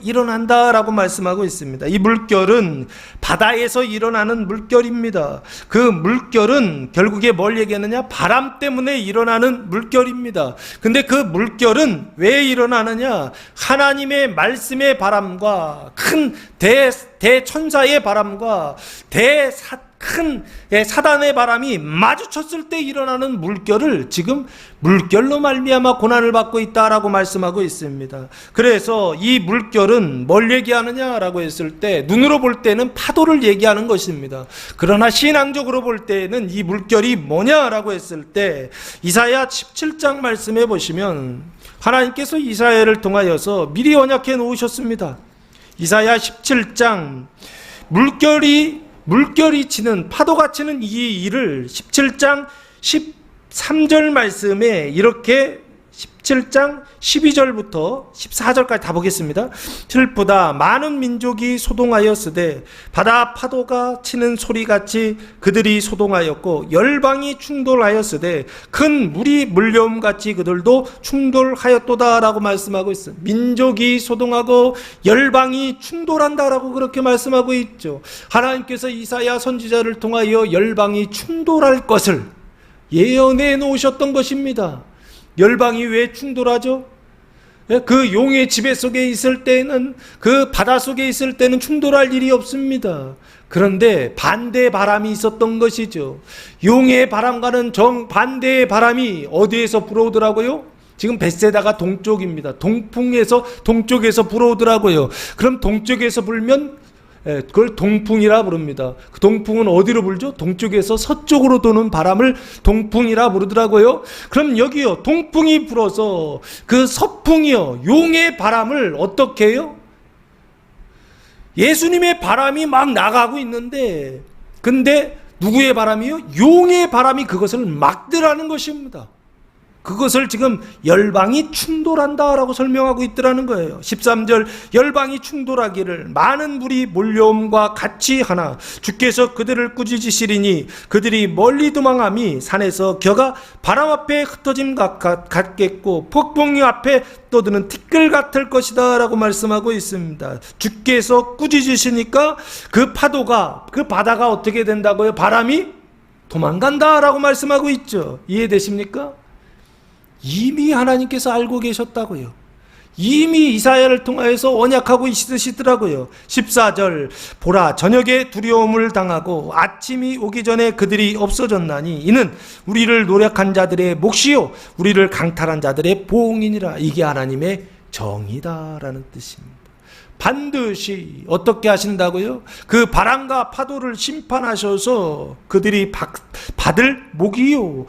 Speaker 1: 일어난다라고 말씀하고 있습니다. 이 물결은 바다에서 일어나는 물결입니다. 그 물결은 결국에 뭘 얘기하느냐? 바람 때문에 일어나는 물결입니다. 근데 그 물결은 왜 일어나느냐? 하나님의 말씀의 바람과 큰 대천사의 바람과 큰 사단의 바람이 마주쳤을 때 일어나는 물결을 지금 물결로 말미암아 고난을 받고 있다라고 말씀하고 있습니다. 그래서 이 물결은 뭘 얘기하느냐라고 했을 때 눈으로 볼 때는 파도를 얘기하는 것입니다. 그러나 신앙적으로 볼 때는 이 물결이 뭐냐라고 했을 때 이사야 17장 말씀해 보시면 하나님께서 이사야를 통하여서 미리 언약해 놓으셨습니다. 이사야 17장 물결이 치는, 파도가 치는 이 일을 17장 13절 말씀에 이렇게 17장 12절부터 14절까지 다 보겠습니다. 슬프다 많은 민족이 소동하였으되 바다 파도가 치는 소리같이 그들이 소동하였고 열방이 충돌하였으되 큰 물이 물려옴같이 그들도 충돌하였도다 라고 말씀하고 있어요. 민족이 소동하고 열방이 충돌한다라고 그렇게 말씀하고 있죠. 하나님께서 이사야 선지자를 통하여 열방이 충돌할 것을 예언해 놓으셨던 것입니다. 열방이 왜 충돌하죠? 그 용의 지배 속에 있을 때는, 그 바다 속에 있을 때는 충돌할 일이 없습니다. 그런데 반대 바람이 있었던 것이죠. 용의 바람과는 정반대의 바람이 어디에서 불어오더라고요? 지금 벳세다가 동쪽입니다. 동쪽에서 불어오더라고요. 그럼 동쪽에서 불면 그걸 동풍이라 부릅니다. 그 동풍은 어디로 불죠? 동쪽에서 서쪽으로 도는 바람을 동풍이라 부르더라고요. 그럼 여기요, 동풍이 불어서 그 서풍이요, 용의 바람을 어떻게 해요? 예수님의 바람이 막 나가고 있는데, 근데 누구의 바람이요? 용의 바람이 그것을 막더라는 것입니다. 그것을 지금 열방이 충돌한다라고 설명하고 있더라는 거예요. 13절 열방이 충돌하기를 많은 물이 몰려옴과 같이 하나 주께서 그들을 꾸짖으시리니 그들이 멀리 도망함이 산에서 겨가 바람 앞에 흩어짐 같겠고 폭풍이 앞에 떠드는 티끌 같을 것이다 라고 말씀하고 있습니다. 주께서 꾸짖으시니까 그 파도가, 그 바다가 어떻게 된다고요? 바람이 도망간다 라고 말씀하고 있죠. 이해되십니까? 이미 하나님께서 알고 계셨다고요. 이미 이사야를 통하여서 언약하고 있으시더라고요. 14절 보라 저녁에 두려움을 당하고 아침이 오기 전에 그들이 없어졌나니 이는 우리를 노력한 자들의 몫이요 우리를 강탈한 자들의 보응이니라. 이게 하나님의 정의다라는 뜻입니다. 반드시 어떻게 하신다고요? 그 바람과 파도를 심판하셔서 그들이 받을 목이요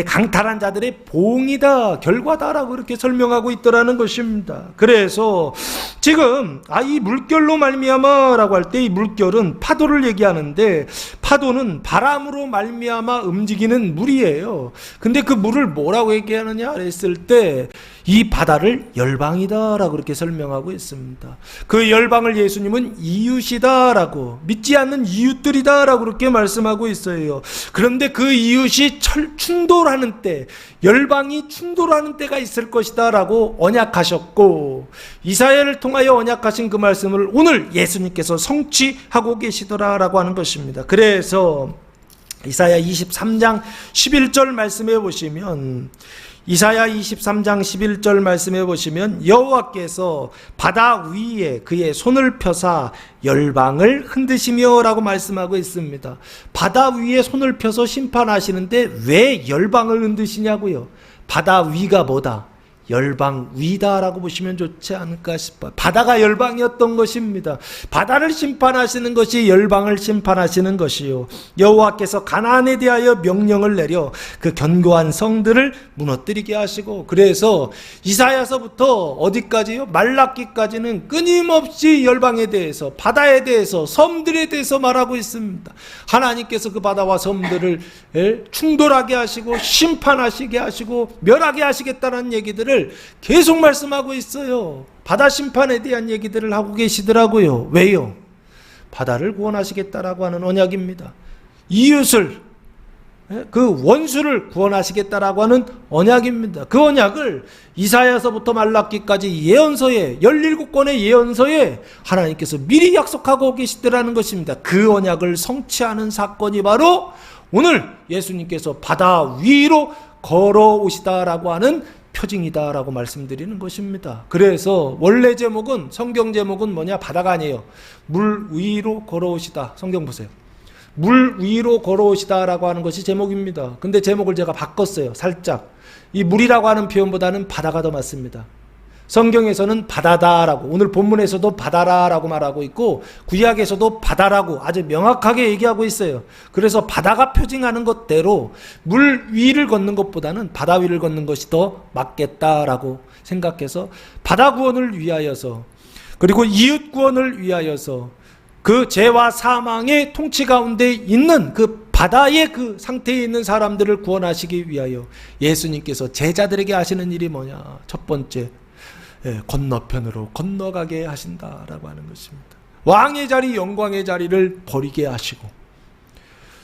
Speaker 1: 강탈한 자들의 보응이다, 결과다라고 그렇게 설명하고 있더라는 것입니다. 그래서 지금 이 물결로 말미암아라고 할 때 이 물결은 파도를 얘기하는데 파도는 바람으로 말미암아 움직이는 물이에요. 근데 그 물을 뭐라고 얘기하느냐 했을 때 이 바다를 열방이다라고 그렇게 설명하고 있습니다. 그 열방을 예수님은 이웃이다라고, 믿지 않는 이웃들이다라고 그렇게 말씀하고 있어요. 그런데 그 이웃이 충돌하는 때, 열방이 충돌하는 때가 있을 것이다라고 언약하셨고, 이사야를 통하여 언약하신 그 말씀을 오늘 예수님께서 성취하고 계시더라라고 하는 것입니다. 그래서 이사야 23장 11절 말씀해 보시면, 이사야 23장 11절 말씀해 보시면 여호와께서 바다 위에 그의 손을 펴사 열방을 흔드시며 라고 말씀하고 있습니다. 바다 위에 손을 펴서 심판하시는데 왜 열방을 흔드시냐고요? 바다 위가 뭐다? 열방 위다라고 보시면 좋지 않을까 싶어요. 바다가 열방이었던 것입니다. 바다를 심판하시는 것이 열방을 심판하시는 것이요, 여호와께서 가나안에 대하여 명령을 내려 그 견고한 성들을 무너뜨리게 하시고, 그래서 이사야서부터 어디까지요? 말라기까지는 끊임없이 열방에 대해서, 바다에 대해서, 섬들에 대해서 말하고 있습니다. 하나님께서 그 바다와 섬들을 충돌하게 하시고 심판하시게 하시고 멸하게 하시겠다는 얘기들을 계속 말씀하고 있어요. 바다 심판에 대한 얘기들을 하고 계시더라고요. 왜요? 바다를 구원하시겠다라고 하는 언약입니다. 이웃을, 그 원수를 구원하시겠다라고 하는 언약입니다. 그 언약을 이사야서부터 말라기까지 예언서에, 17권의 예언서에 하나님께서 미리 약속하고 계시더라는 것입니다. 그 언약을 성취하는 사건이 바로 오늘 예수님께서 바다 위로 걸어오시다라고 하는 표징이다라고 말씀드리는 것입니다. 그래서 원래 제목은, 성경 제목은 뭐냐? 바다가 아니에요. 물 위로 걸어오시다. 성경 보세요. 물 위로 걸어오시다라고 하는 것이 제목입니다. 근데 제목을 제가 바꿨어요. 살짝. 이 물이라고 하는 표현보다는 바다가 더 맞습니다. 성경에서는 바다다라고, 오늘 본문에서도 바다라라고 말하고 있고 구약에서도 바다라고 아주 명확하게 얘기하고 있어요. 그래서 바다가 표징하는 것대로 물 위를 걷는 것보다는 바다 위를 걷는 것이 더 맞겠다라고 생각해서 바다 구원을 위하여서, 그리고 이웃 구원을 위하여서, 그 죄와 사망의 통치 가운데 있는 그 바다의 그 상태에 있는 사람들을 구원하시기 위하여 예수님께서 제자들에게 하시는 일이 뭐냐? 첫 번째, 건너편으로 건너가게 하신다라고 하는 것입니다. 왕의 자리, 영광의 자리를 버리게 하시고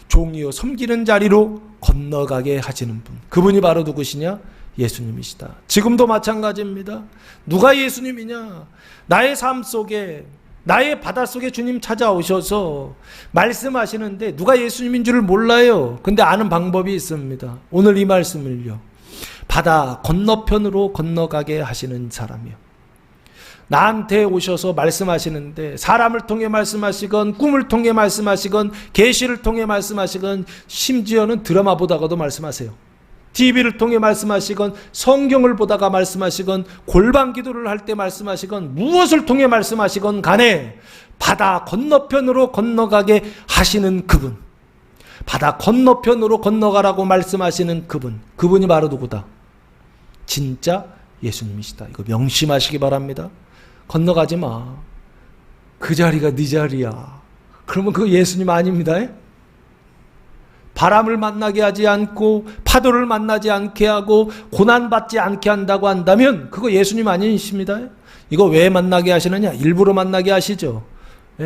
Speaker 1: 종이요 섬기는 자리로 건너가게 하시는 분, 그분이 바로 누구시냐? 예수님이시다. 지금도 마찬가지입니다. 누가 예수님이냐? 나의 삶 속에, 나의 바다 속에 주님 찾아오셔서 말씀하시는데 누가 예수님인 줄을 몰라요. 근데 아는 방법이 있습니다. 오늘 이 말씀을요, 바다 건너편으로 건너가게 하시는 사람이요, 나한테 오셔서 말씀하시는데 사람을 통해 말씀하시건 꿈을 통해 말씀하시건 계시를 통해 말씀하시건 심지어는 드라마 보다가도 말씀하세요. TV를 통해 말씀하시건 성경을 보다가 말씀하시건 골방 기도를 할 때 말씀하시건 무엇을 통해 말씀하시건 간에 바다 건너편으로 건너가게 하시는 그분, 바다 건너편으로 건너가라고 말씀하시는 그분, 그분이 바로 누구다? 진짜 예수님이시다. 이거 명심하시기 바랍니다. 건너가지 마. 그 자리가 네 자리야. 그러면 그거 예수님 아닙니다. 바람을 만나게 하지 않고 파도를 만나지 않게 하고 고난받지 않게 한다고 한다면 그거 예수님 아니십니다. 이거 왜 만나게 하시느냐? 일부러 만나게 하시죠.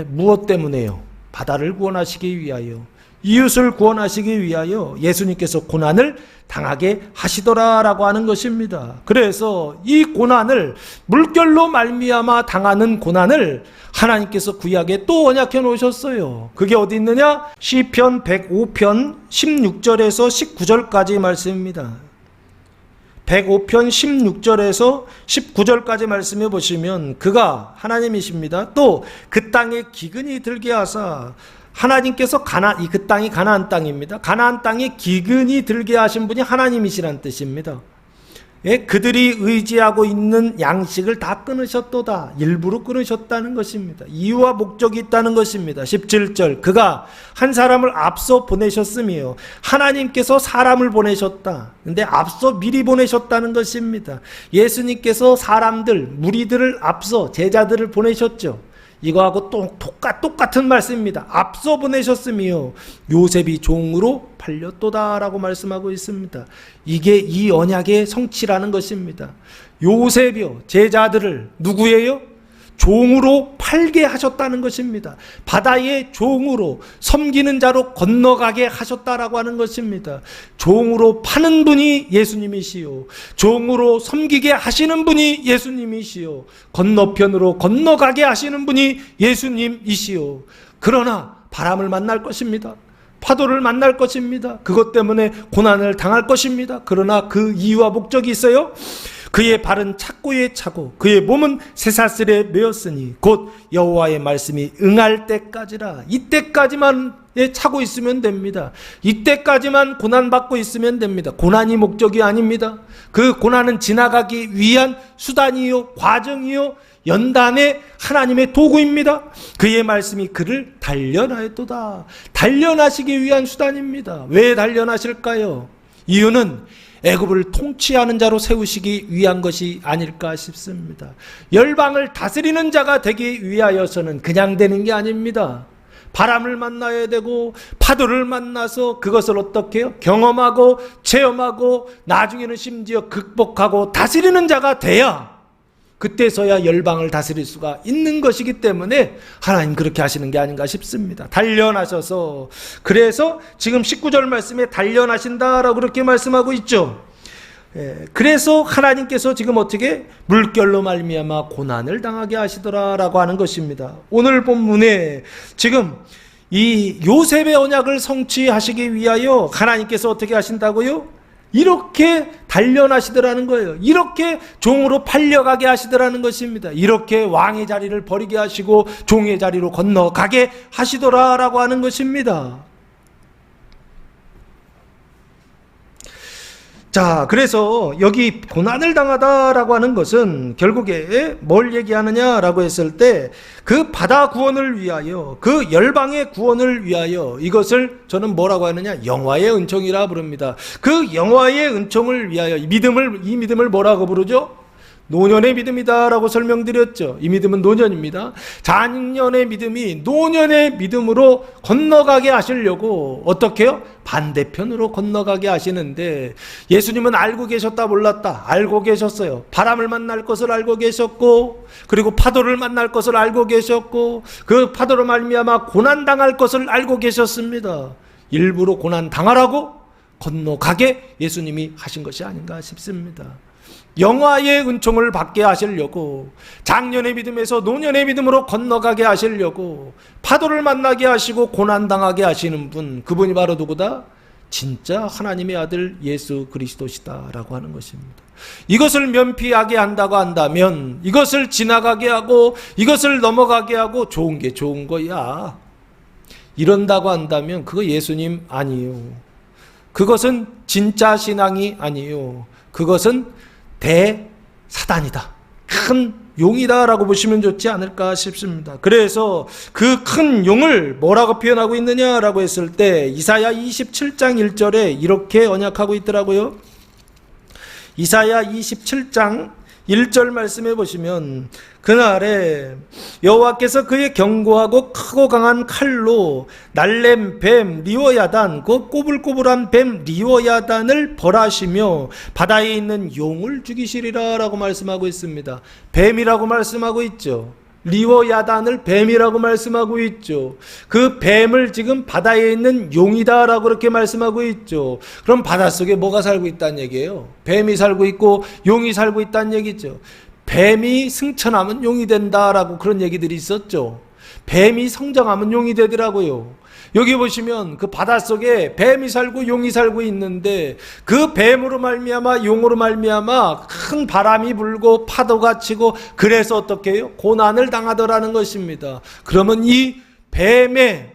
Speaker 1: 무엇 때문에요? 바다를 구원하시기 위하여, 이웃을 구원하시기 위하여 예수님께서 고난을 당하게 하시더라라고 하는 것입니다. 그래서 이 고난을, 물결로 말미암아 당하는 고난을 하나님께서 구약에 또 언약해 놓으셨어요. 그게 어디 있느냐? 시편 105편 16절에서 19절까지 말씀입니다. 105편 16절에서 19절까지 말씀해 보시면 그가 하나님이십니다. 또 그 땅에 기근이 들게 하사 하나님께서 그 땅이 가나안 땅입니다. 가나안 땅에 기근이 들게 하신 분이 하나님이시란 뜻입니다. 예, 그들이 의지하고 있는 양식을 다 끊으셨도다. 일부러 끊으셨다는 것입니다. 이유와 목적이 있다는 것입니다. 17절 그가 한 사람을 앞서 보내셨으며 하나님께서 사람을 보내셨다. 근데 앞서 미리 보내셨다는 것입니다. 예수님께서 사람들, 무리들을 앞서 제자들을 보내셨죠. 이거하고 똑같은 말씀입니다. 앞서 보내셨으며 요셉이 종으로 팔렸도다라고 말씀하고 있습니다. 이게 이 언약의 성취라는 것입니다. 요셉이요, 제자들을 누구예요? 종으로 팔게 하셨다는 것입니다. 바다의 종으로 섬기는 자로 건너가게 하셨다라고 하는 것입니다. 종으로 파는 분이 예수님이시요, 종으로 섬기게 하시는 분이 예수님이시요, 건너편으로 건너가게 하시는 분이 예수님이시요. 그러나 바람을 만날 것입니다. 파도를 만날 것입니다. 그것 때문에 고난을 당할 것입니다. 그러나 그 이유와 목적이 있어요. 그의 발은 착고에 차고 그의 몸은 쇠사슬에 매었으니 곧 여호와의 말씀이 응할 때까지라. 이때까지만 차고 있으면 됩니다. 이때까지만 고난받고 있으면 됩니다. 고난이 목적이 아닙니다. 그 고난은 지나가기 위한 수단이요, 과정이요, 연단의 하나님의 도구입니다. 그의 말씀이 그를 단련하였도다. 단련하시기 위한 수단입니다. 왜 단련하실까요? 이유는 애굽을 통치하는 자로 세우시기 위한 것이 아닐까 싶습니다. 열방을 다스리는 자가 되기 위하여서는 그냥 되는 게 아닙니다. 바람을 만나야 되고 파도를 만나서 그것을 어떻게 해요? 경험하고 체험하고 나중에는 심지어 극복하고 다스리는 자가 돼야 그때서야 열방을 다스릴 수가 있는 것이기 때문에 하나님 그렇게 하시는 게 아닌가 싶습니다. 단련하셔서, 그래서 지금 19절 말씀에 단련하신다라고 그렇게 말씀하고 있죠. 그래서 하나님께서 지금 어떻게 물결로 말미암아 고난을 당하게 하시더라라고 하는 것입니다. 오늘 본문에 지금 이 요셉의 언약을 성취하시기 위하여 하나님께서 어떻게 하신다고요? 이렇게 단련하시더라는 거예요. 이렇게 종으로 팔려가게 하시더라는 것입니다. 이렇게 왕의 자리를 버리게 하시고 종의 자리로 건너가게 하시더라라고 하는 것입니다. 자, 그래서 여기 고난을 당하다라고 하는 것은 결국에 뭘 얘기하느냐라고 했을 때 그 바다 구원을 위하여, 그 열방의 구원을 위하여, 이것을 저는 뭐라고 하느냐, 영화의 은총이라 부릅니다. 그 영화의 은총을 위하여 이 믿음을 뭐라고 부르죠? 노년의 믿음이다라고 설명드렸죠. 이 믿음은 노년입니다. 작년의 믿음이 노년의 믿음으로 건너가게 하시려고 어떻게 해요? 반대편으로 건너가게 하시는데, 예수님은 알고 계셨다 몰랐다? 알고 계셨어요. 바람을 만날 것을 알고 계셨고, 그리고 파도를 만날 것을 알고 계셨고, 그 파도로 말미암아 고난당할 것을 알고 계셨습니다. 일부러 고난당하라고 건너가게 예수님이 하신 것이 아닌가 싶습니다. 영화의 은총을 받게 하시려고, 작년의 믿음에서 노년의 믿음으로 건너가게 하시려고, 파도를 만나게 하시고 고난당하게 하시는 분, 그분이 바로 누구다? 진짜 하나님의 아들 예수 그리스도시다라고 하는 것입니다. 이것을 면피하게 한다고 한다면, 이것을 지나가게 하고 이것을 넘어가게 하고 좋은 게 좋은 거야, 이런다고 한다면 그거 예수님 아니에요. 그것은 진짜 신앙이 아니에요. 그것은 대사단이다, 큰 용이다라고 보시면 좋지 않을까 싶습니다. 그래서 그 큰 용을 뭐라고 표현하고 있느냐라고 했을 때 이사야 27장 1절에 이렇게 언약하고 있더라고요. 이사야 27장 1절 말씀해 보시면, 그날에 여호와께서 그의 견고하고 크고 강한 칼로 날렘 뱀 리워야단, 그 꼬불꼬불한 뱀 리워야단을 벌하시며 바다에 있는 용을 죽이시리라 라고 말씀하고 있습니다. 뱀이라고 말씀하고 있죠. 리워야단을 뱀이라고 말씀하고 있죠. 그 뱀을 지금 바다에 있는 용이다라고 그렇게 말씀하고 있죠. 그럼 바닷속에 뭐가 살고 있다는 얘기예요? 뱀이 살고 있고 용이 살고 있다는 얘기죠. 뱀이 승천하면 용이 된다라고 그런 얘기들이 있었죠. 뱀이 성장하면 용이 되더라고요. 여기 보시면 그 바닷속에 뱀이 살고 용이 살고 있는데 그 뱀으로 말미암아 용으로 말미암아 큰 바람이 불고 파도가 치고 그래서 어떻게 해요? 고난을 당하더라는 것입니다. 그러면 이 뱀의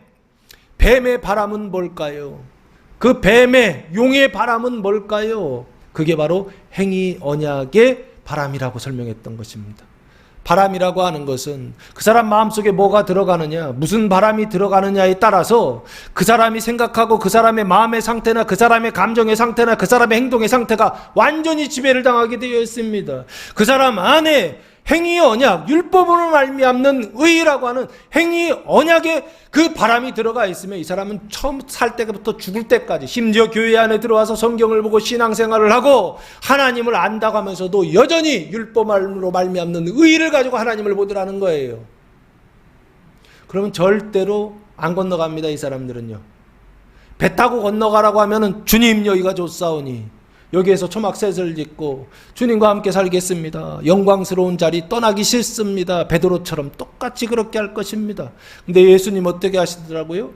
Speaker 1: 바람은 뭘까요? 그 뱀의 용의 바람은 뭘까요? 그게 바로 행위 언약의 바람이라고 설명했던 것입니다. 바람이라고 하는 것은 그 사람 마음속에 뭐가 들어가느냐, 무슨 바람이 들어가느냐에 따라서 그 사람이 생각하고 그 사람의 마음의 상태나 그 사람의 감정의 상태나 그 사람의 행동의 상태가 완전히 지배를 당하게 되어 있습니다. 그 사람 안에 행위 언약, 율법으로 말미암는 의라고 하는 행위 언약에 그 바람이 들어가 있으면 이 사람은 처음 살 때부터 죽을 때까지, 심지어 교회 안에 들어와서 성경을 보고 신앙생활을 하고 하나님을 안다고 하면서도 여전히 율법으로 말미암는 의를 가지고 하나님을 보더라는 거예요. 그러면 절대로 안 건너갑니다. 이 사람들은요. 배 타고 건너가라고 하면은 주님 여기가 좋사오니 여기에서 초막셋을 짓고 주님과 함께 살겠습니다. 영광스러운 자리 떠나기 싫습니다. 베드로처럼 똑같이 그렇게 할 것입니다. 근데 예수님 어떻게 하시더라고요?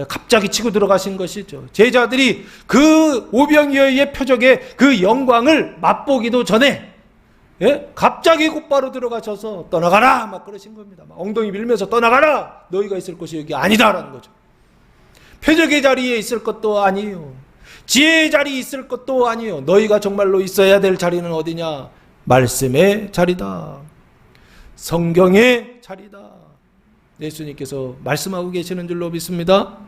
Speaker 1: 갑자기 치고 들어가신 것이죠. 제자들이 그 오병이어의 표적의 그 영광을 맛보기도 전에 갑자기 곧바로 들어가셔서 떠나가라 막 그러신 겁니다. 막 엉덩이 밀면서 떠나가라. 너희가 있을 곳이 여기 아니다라는 거죠. 표적의 자리에 있을 것도 아니에요. 지혜의 자리에 있을 것도 아니에요. 너희가 정말로 있어야 될 자리는 어디냐? 말씀의 자리다. 성경의 자리다. 예수님께서 말씀하고 계시는 줄로 믿습니다.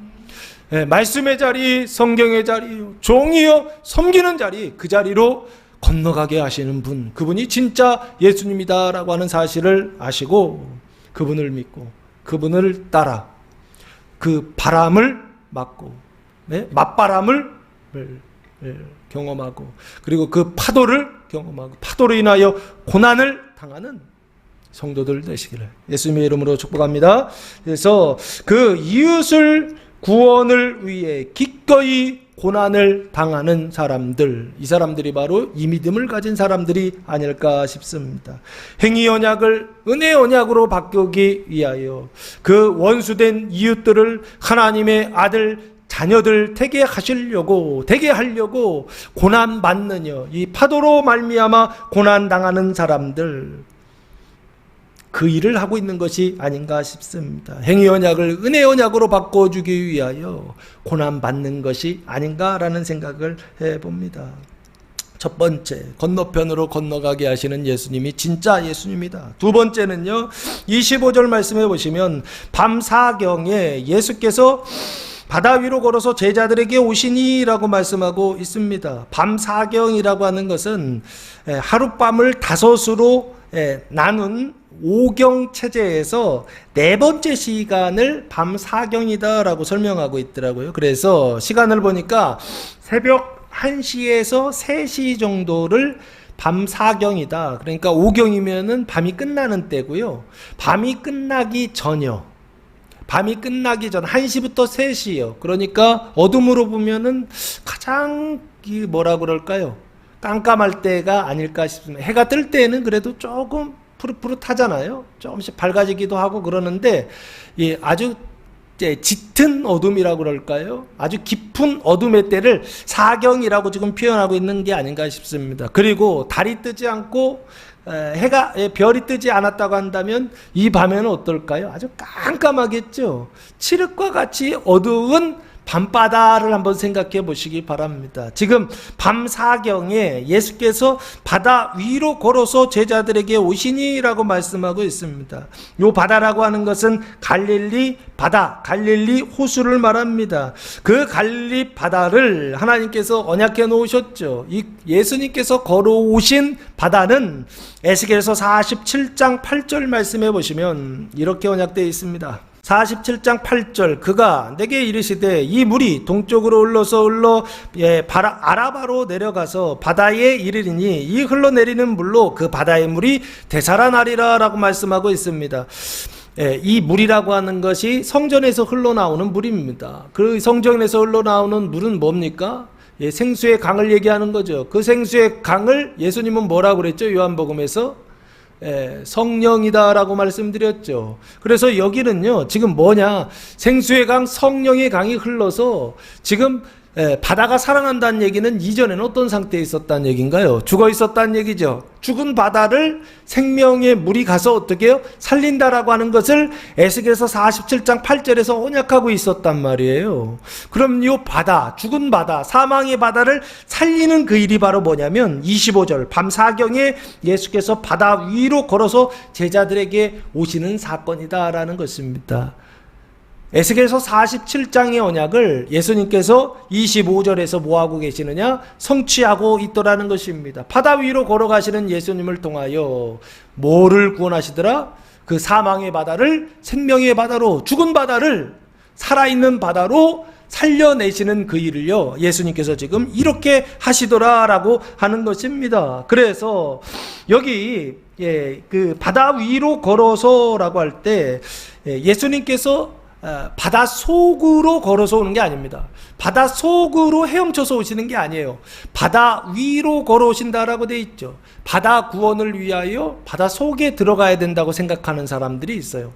Speaker 1: 말씀의 자리, 성경의 자리, 종이요 섬기는 자리, 그 자리로 건너가게 하시는 분, 그분이 진짜 예수님이다라고 하는 사실을 아시고 그분을 믿고 그분을 따라 그 바람을 맞고 맞바람을 경험하고 그리고 그 파도를 경험하고 파도로 인하여 고난을 당하는 성도들 되시기를 예수님의 이름으로 축복합니다. 그래서 그 이웃을 구원을 위해 기꺼이 고난을 당하는 사람들, 이 사람들이 바로 이 믿음을 가진 사람들이 아닐까 싶습니다. 행위 언약을 은혜 언약으로 바꾸기 위하여 그 원수된 이웃들을 하나님의 아들 자녀들 되게 하려고 고난 받느냐, 이 파도로 말미암아 고난 당하는 사람들, 그 일을 하고 있는 것이 아닌가 싶습니다. 행위 언약을 은혜 언약으로 바꿔주기 위하여 고난 받는 것이 아닌가라는 생각을 해봅니다. 첫 번째, 건너편으로 건너가게 하시는 예수님이 진짜 예수님이다. 두 번째는요, 25절 말씀해 보시면 밤 사경에 예수께서 바다 위로 걸어서 제자들에게 오시니라고 말씀하고 있습니다. 밤 사경이라고 하는 것은 하룻밤을 5으로 나눈 오경 체제에서 네 번째 시간을 밤 사경이다라고 설명하고 있더라고요. 그래서 시간을 보니까 새벽 1시에서 3시 정도를 밤 사경이다. 그러니까 오경이면은 밤이 끝나는 때고요. 밤이 끝나기 전이요. 밤이 끝나기 전 1시부터 3시요. 그러니까 어둠으로 보면은 가장 뭐라 그럴까요? 깜깜할 때가 아닐까 싶습니다. 해가 뜰 때는 그래도 조금 푸릇푸릇하잖아요. 조금씩 밝아지기도 하고 그러는데 아주 짙은 어둠이라고 그럴까요? 아주 깊은 어둠의 때를 사경이라고 지금 표현하고 있는 게 아닌가 싶습니다. 그리고 달이 뜨지 않고 별이 뜨지 않았다고 한다면 이 밤에는 어떨까요? 아주 깜깜하겠죠. 칠흑과 같이 어두운 밤바다를 한번 생각해 보시기 바랍니다. 지금 밤 사경에 예수께서 바다 위로 걸어서 제자들에게 오시니라고 말씀하고 있습니다. 이 바다라고 하는 것은 갈릴리 바다, 갈릴리 호수를 말합니다. 그 갈릴리 바다를 하나님께서 언약해 놓으셨죠. 이 예수님께서 걸어오신 바다는 에스겔서 47장 8절 말씀해 보시면 이렇게 언약되어 있습니다. 47장 8절 그가 내게 이르시되 이 물이 동쪽으로 흘러서 아라바로 내려가서 바다에 이르리니 이 흘러내리는 물로 그 바다의 물이 되살아나리라 라고 말씀하고 있습니다. 이 물이라고 하는 것이 성전에서 흘러나오는 물입니다. 그 성전에서 흘러나오는 물은 뭡니까? 생수의 강을 얘기하는 거죠. 그 생수의 강을 예수님은 뭐라고 그랬죠? 요한복음에서 성령이다라고 말씀드렸죠. 그래서 여기는요, 지금 뭐냐, 생수의 강, 성령의 강이 흘러서 지금 바다가 살아난다는 얘기는 이전에는 어떤 상태에 있었다는 얘기인가요? 죽어 있었다는 얘기죠. 죽은 바다를 생명의 물이 가서 어떻게 해요? 살린다라고 하는 것을 에스겔서 47장 8절에서 언약하고 있었단 말이에요. 그럼 이 바다, 죽은 바다, 사망의 바다를 살리는 그 일이 바로 뭐냐면 25절 밤 사경에 예수께서 바다 위로 걸어서 제자들에게 오시는 사건이다라는 것입니다. 에스겔서 47장의 언약을 예수님께서 25절에서 뭐하고 계시느냐? 성취하고 있더라는 것입니다. 바다 위로 걸어가시는 예수님을 통하여 뭐를 구원하시더라? 그 사망의 바다를 생명의 바다로, 죽은 바다를 살아있는 바다로 살려내시는 그 일을요, 예수님께서 지금 이렇게 하시더라라고 하는 것입니다. 그래서 여기 그 바다 위로 걸어서라고 할 때 예수님께서 바다 속으로 걸어서 오는 게 아닙니다. 바다 속으로 헤엄쳐서 오시는 게 아니에요. 바다 위로 걸어오신다라고 돼 있죠. 바다 구원을 위하여 바다 속에 들어가야 된다고 생각하는 사람들이 있어요.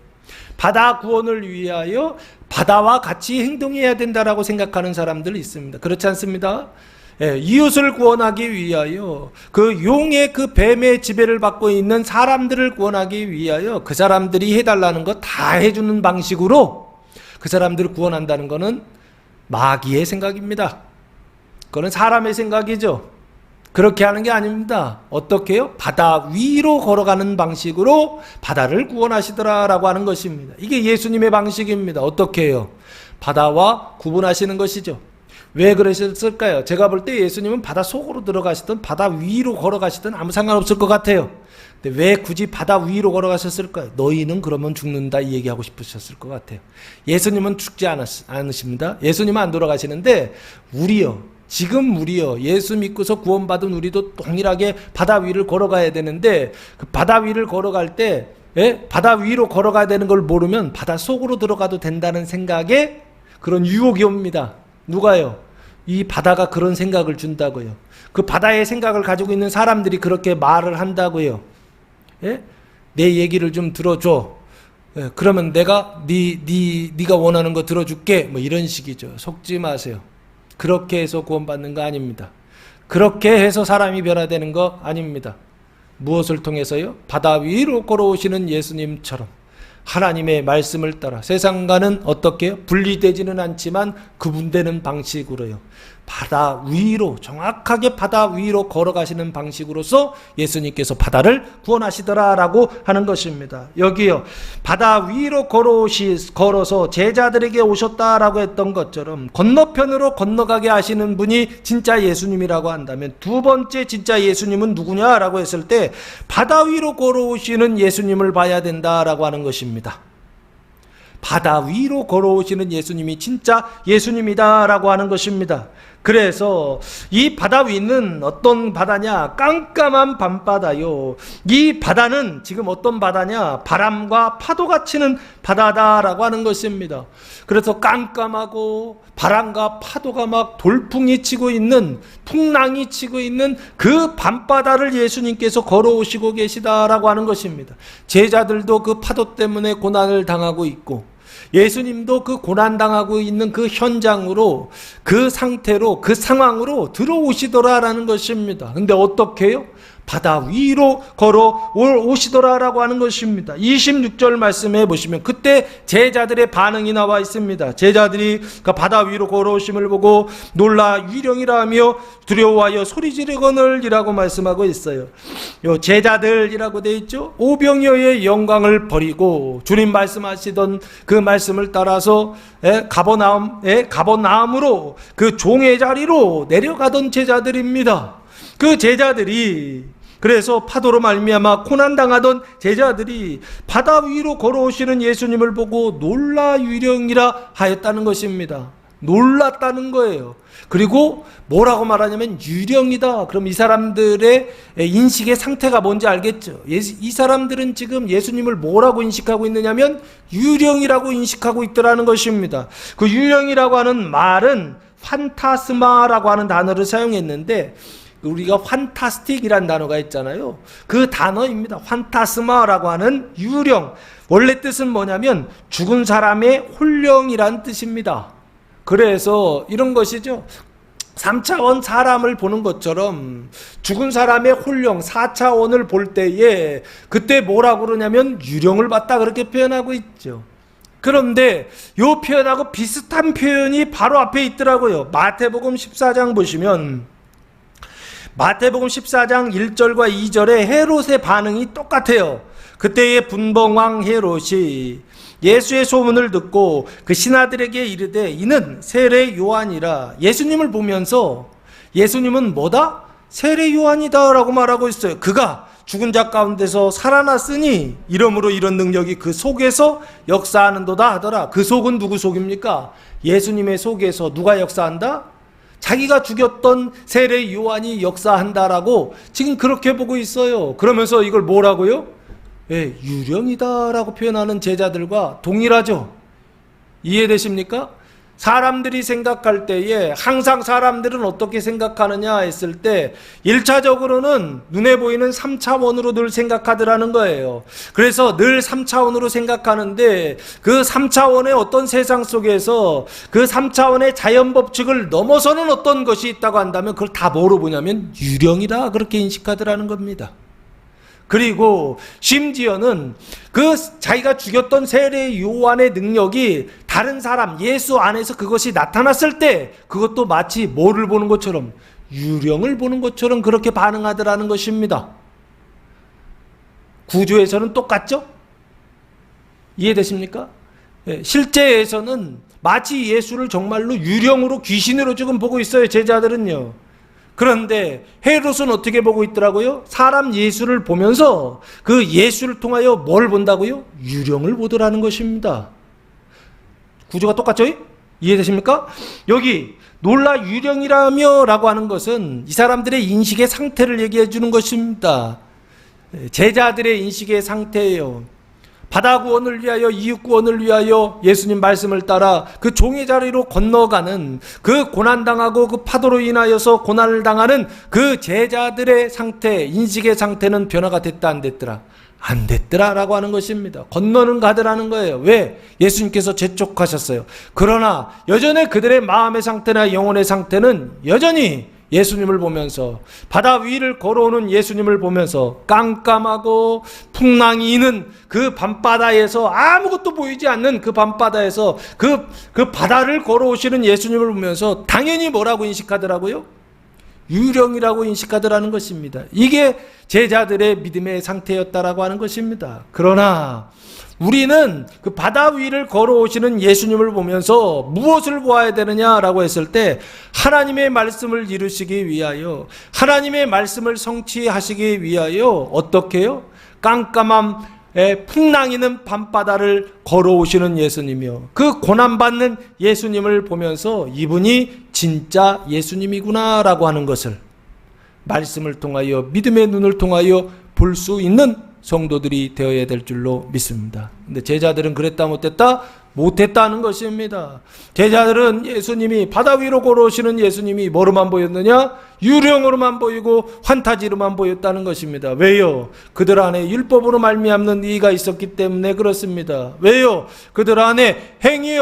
Speaker 1: 바다 구원을 위하여 바다와 같이 행동해야 된다라고 생각하는 사람들이 있습니다. 그렇지 않습니다? 이웃을 구원하기 위하여 그 용의 그 뱀의 지배를 받고 있는 사람들을 구원하기 위하여 그 사람들이 해달라는 거 다 해주는 방식으로 그 사람들을 구원한다는 것은 마귀의 생각입니다. 그건 사람의 생각이죠. 그렇게 하는 게 아닙니다. 어떻게 해요? 바다 위로 걸어가는 방식으로 바다를 구원하시더라라고 하는 것입니다. 이게 예수님의 방식입니다. 어떻게 해요? 바다와 구분하시는 것이죠. 왜 그러셨을까요? 제가 볼 때 예수님은 바다 속으로 들어가시든 바다 위로 걸어가시든 아무 상관없을 것 같아요. 근데 왜 굳이 바다 위로 걸어가셨을까요? 너희는 그러면 죽는다 이 얘기하고 싶으셨을 것 같아요. 예수님은 죽지 않으십니다. 예수님은 안 돌아가시는데 우리요, 지금 우리요, 예수 믿고서 구원받은 우리도 동일하게 바다 위를 걸어가야 되는데 그 바다 위를 걸어갈 때 바다 위로 걸어가야 되는 걸 모르면 바다 속으로 들어가도 된다는 생각에 그런 유혹이 옵니다. 누가요? 이 바다가 그런 생각을 준다고요. 그 바다의 생각을 가지고 있는 사람들이 그렇게 말을 한다고요. 내 얘기를 좀 들어줘. 그러면 내가 네가 원하는 거 들어줄게. 뭐 이런 식이죠. 속지 마세요. 그렇게 해서 구원받는 거 아닙니다. 그렇게 해서 사람이 변화되는 거 아닙니다. 무엇을 통해서요? 바다 위로 걸어오시는 예수님처럼 하나님의 말씀을 따라 세상과는 어떻게 분리되지는 않지만 구분되는 방식으로요. 바다 위로, 정확하게 바다 위로 걸어가시는 방식으로서 예수님께서 바다를 구원하시더라라고 하는 것입니다. 여기요, 바다 위로 걸어서 제자들에게 오셨다라고 했던 것처럼 건너편으로 건너가게 하시는 분이 진짜 예수님이라고 한다면 두 번째 진짜 예수님은 누구냐라고 했을 때 바다 위로 걸어오시는 예수님을 봐야 된다라고 하는 것입니다. 바다 위로 걸어오시는 예수님이 진짜 예수님이다라고 하는 것입니다. 그래서 이 바다 위는 어떤 바다냐? 깜깜한 밤바다요. 이 바다는 지금 어떤 바다냐? 바람과 파도가 치는 바다다라고 하는 것입니다. 그래서 깜깜하고 바람과 파도가 막 돌풍이 치고 있는, 풍랑이 치고 있는 그 밤바다를 예수님께서 걸어오시고 계시다라고 하는 것입니다. 제자들도 그 파도 때문에 고난을 당하고 있고 예수님도 그 고난당하고 있는 그 현장으로, 그 상태로, 그 상황으로 들어오시더라라는 것입니다. 근데 어떻게 해요? 바다 위로 걸어 오시더라라고 하는 것입니다. 26절 말씀해 보시면 그때 제자들의 반응이 나와 있습니다. 제자들이 그 바다 위로 걸어오심을 보고 놀라 유령이라 하며 두려워하여 소리 지르거늘이라고 말씀하고 있어요. 요 제자들이라고 되어 있죠. 오병이어의 영광을 버리고 주님 말씀하시던 그 말씀을 따라서 가버나움으로 그 종의 자리로 내려가던 제자들입니다. 그 제자들이, 그래서 파도로 말미암아 고난당하던 제자들이 바다 위로 걸어오시는 예수님을 보고 놀라 유령이라 하였다는 것입니다. 놀랐다는 거예요. 그리고 뭐라고 말하냐면 유령이다. 그럼 이 사람들의 인식의 상태가 뭔지 알겠죠? 이 사람들은 지금 예수님을 뭐라고 인식하고 있느냐면 유령이라고 인식하고 있더라는 것입니다. 그 유령이라고 하는 말은 판타스마라고 하는 단어를 사용했는데 우리가 판타스틱이란 단어가 있잖아요. 그 단어입니다. 판타스마라고 하는 유령. 원래 뜻은 뭐냐면 죽은 사람의 혼령이란 뜻입니다. 그래서 이런 것이죠. 3차원 사람을 보는 것처럼 죽은 사람의 혼령 4차원을 볼 때에 그때 뭐라고 그러냐면 유령을 봤다 그렇게 표현하고 있죠. 그런데 이 표현하고 비슷한 표현이 바로 앞에 있더라고요. 마태복음 14장 보시면 마태복음 14장 1절과 2절에 헤롯의 반응이 똑같아요. 그때의 분봉왕 헤롯이 예수의 소문을 듣고 그 신하들에게 이르되 이는 세례 요한이라. 예수님을 보면서 예수님은 뭐다? 세례 요한이다 라고 말하고 있어요. 그가 죽은 자 가운데서 살아났으니 이러므로 이런 능력이 그 속에서 역사하는도다 하더라. 그 속은 누구 속입니까? 예수님의 속에서 누가 역사한다? 자기가 죽였던 세례 요한이 역사한다라고 지금 그렇게 보고 있어요. 그러면서 이걸 뭐라고요? 예, 유령이다라고 표현하는 제자들과 동일하죠. 이해되십니까? 사람들이 생각할 때에 항상 사람들은 어떻게 생각하느냐 했을 때 1차적으로는 눈에 보이는 3차원으로 늘 생각하더라는 거예요. 그래서 늘 3차원으로 생각하는데 그 3차원의 어떤 세상 속에서 그 3차원의 자연법칙을 넘어서는 어떤 것이 있다고 한다면 그걸 다 뭐로 보냐면 유령이다 그렇게 인식하더라는 겁니다. 그리고 심지어는 그 자기가 죽였던 세례 요한의 능력이 다른 사람 예수 안에서 그것이 나타났을 때 그것도 마치 뭐를 보는 것처럼 유령을 보는 것처럼 그렇게 반응하더라는 것입니다. 구조에서는 똑같죠? 이해되십니까? 실제에서는 마치 예수를 정말로 유령으로 귀신으로 지금 보고 있어요. 제자들은요. 그런데 헤롯은 어떻게 보고 있더라고요? 사람 예수를 보면서 그 예수를 통하여 뭘 본다고요? 유령을 보더라는 것입니다. 구조가 똑같죠? 이해되십니까? 여기 놀라 유령이라며 라고 하는 것은 이 사람들의 인식의 상태를 얘기해 주는 것입니다. 제자들의 인식의 상태예요. 바다 구원을 위하여 이웃 구원을 위하여 예수님 말씀을 따라 그 종의 자리로 건너가는 그 고난당하고 그 파도로 인하여서 고난을 당하는 그 제자들의 상태, 인식의 상태는 변화가 됐다 안 됐더라? 안 됐더라 라고 하는 것입니다. 건너는 가더라는 거예요. 왜? 예수님께서 재촉하셨어요. 그러나 여전히 그들의 마음의 상태나 영혼의 상태는 여전히 예수님을 보면서 바다 위를 걸어오는 예수님을 보면서 깜깜하고 풍랑이 있는 그 밤바다에서 아무것도 보이지 않는 그 밤바다에서 그 바다를 걸어오시는 예수님을 보면서 당연히 뭐라고 인식하더라고요? 유령이라고 인식하더라는 것입니다. 이게 제자들의 믿음의 상태였다라고 하는 것입니다. 그러나 우리는 그 바다 위를 걸어오시는 예수님을 보면서 무엇을 보아야 되느냐라고 했을 때 하나님의 말씀을 이루시기 위하여 하나님의 말씀을 성취하시기 위하여 어떻게 해요? 깜깜한 풍랑이는 밤바다를 걸어오시는 예수님이요. 그 고난받는 예수님을 보면서 이분이 진짜 예수님이구나 라고 하는 것을 말씀을 통하여 믿음의 눈을 통하여 볼 수 있는 성도들이 되어야 될 줄로 믿습니다. 근데 제자들은 그랬다 못했다? 못했다는 것입니다. 제자들은 예수님이 바다 위로 걸어오시는 예수님이 뭐로만 보였느냐? 유령으로만 보이고 환타지로만 보였다는 것입니다. 왜요? 그들 안에 율법으로 말미암는 이가 있었기 때문에 그렇습니다. 왜요? 그들 안에 행위의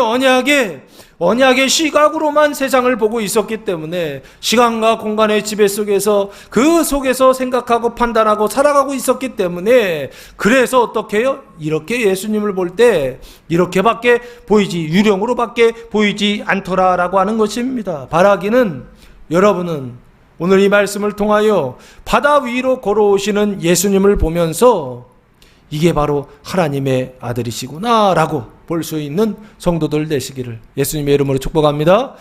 Speaker 1: 언약의 시각으로만 세상을 보고 있었기 때문에 시간과 공간의 지배 속에서 그 속에서 생각하고 판단하고 살아가고 있었기 때문에 그래서 어떻게 해요? 이렇게 예수님을 볼 때 이렇게밖에 보이지 유령으로밖에 보이지 않더라라고 하는 것입니다. 바라기는 여러분은 오늘 이 말씀을 통하여 바다 위로 걸어오시는 예수님을 보면서 이게 바로 하나님의 아들이시구나 라고 볼 수 있는 성도들 되시기를 예수님의 이름으로 축복합니다.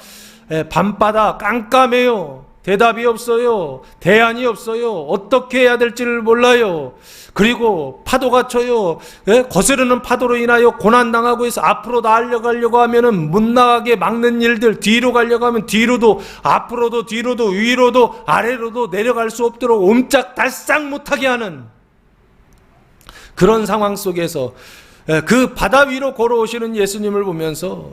Speaker 1: 밤바다 깜깜해요. 대답이 없어요. 대안이 없어요. 어떻게 해야 될지를 몰라요. 그리고 파도가 쳐요. 거스르는 파도로 인하여 고난당하고 해서 앞으로 달려가려고 하면은 못 나가게 막는 일들, 뒤로 가려고 하면 뒤로도 앞으로도 뒤로도 위로도 아래로도 내려갈 수 없도록 옴짝달싹 못하게 하는 그런 상황 속에서 그 바다 위로 걸어오시는 예수님을 보면서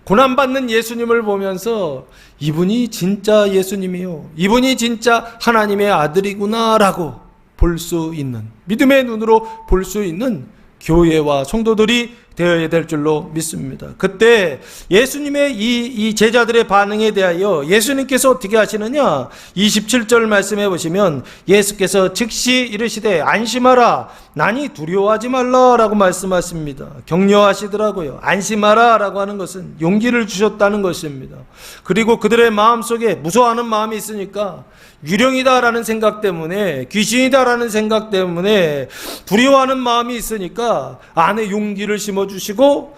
Speaker 1: 고난받는 예수님을 보면서 이분이 진짜 예수님이요, 이분이 진짜 하나님의 아들이구나 라고 볼 수 있는, 믿음의 눈으로 볼 수 있는 교회와 성도들이 되어야 될 줄로 믿습니다. 그때 예수님의 이 제자들의 반응에 대하여 예수님께서 어떻게 하시느냐, 27절 말씀해 보시면 예수께서 즉시 이르시되 안심하라, 나니 두려워하지 말라라고 말씀하십니다. 격려하시더라고요. 안심하라 라고 하는 것은 용기를 주셨다는 것입니다. 그리고 그들의 마음속에 무서워하는 마음이 있으니까, 유령이다라는 생각 때문에, 귀신이다라는 생각 때문에 두려워하는 마음이 있으니까 안에 용기를 심어주시고,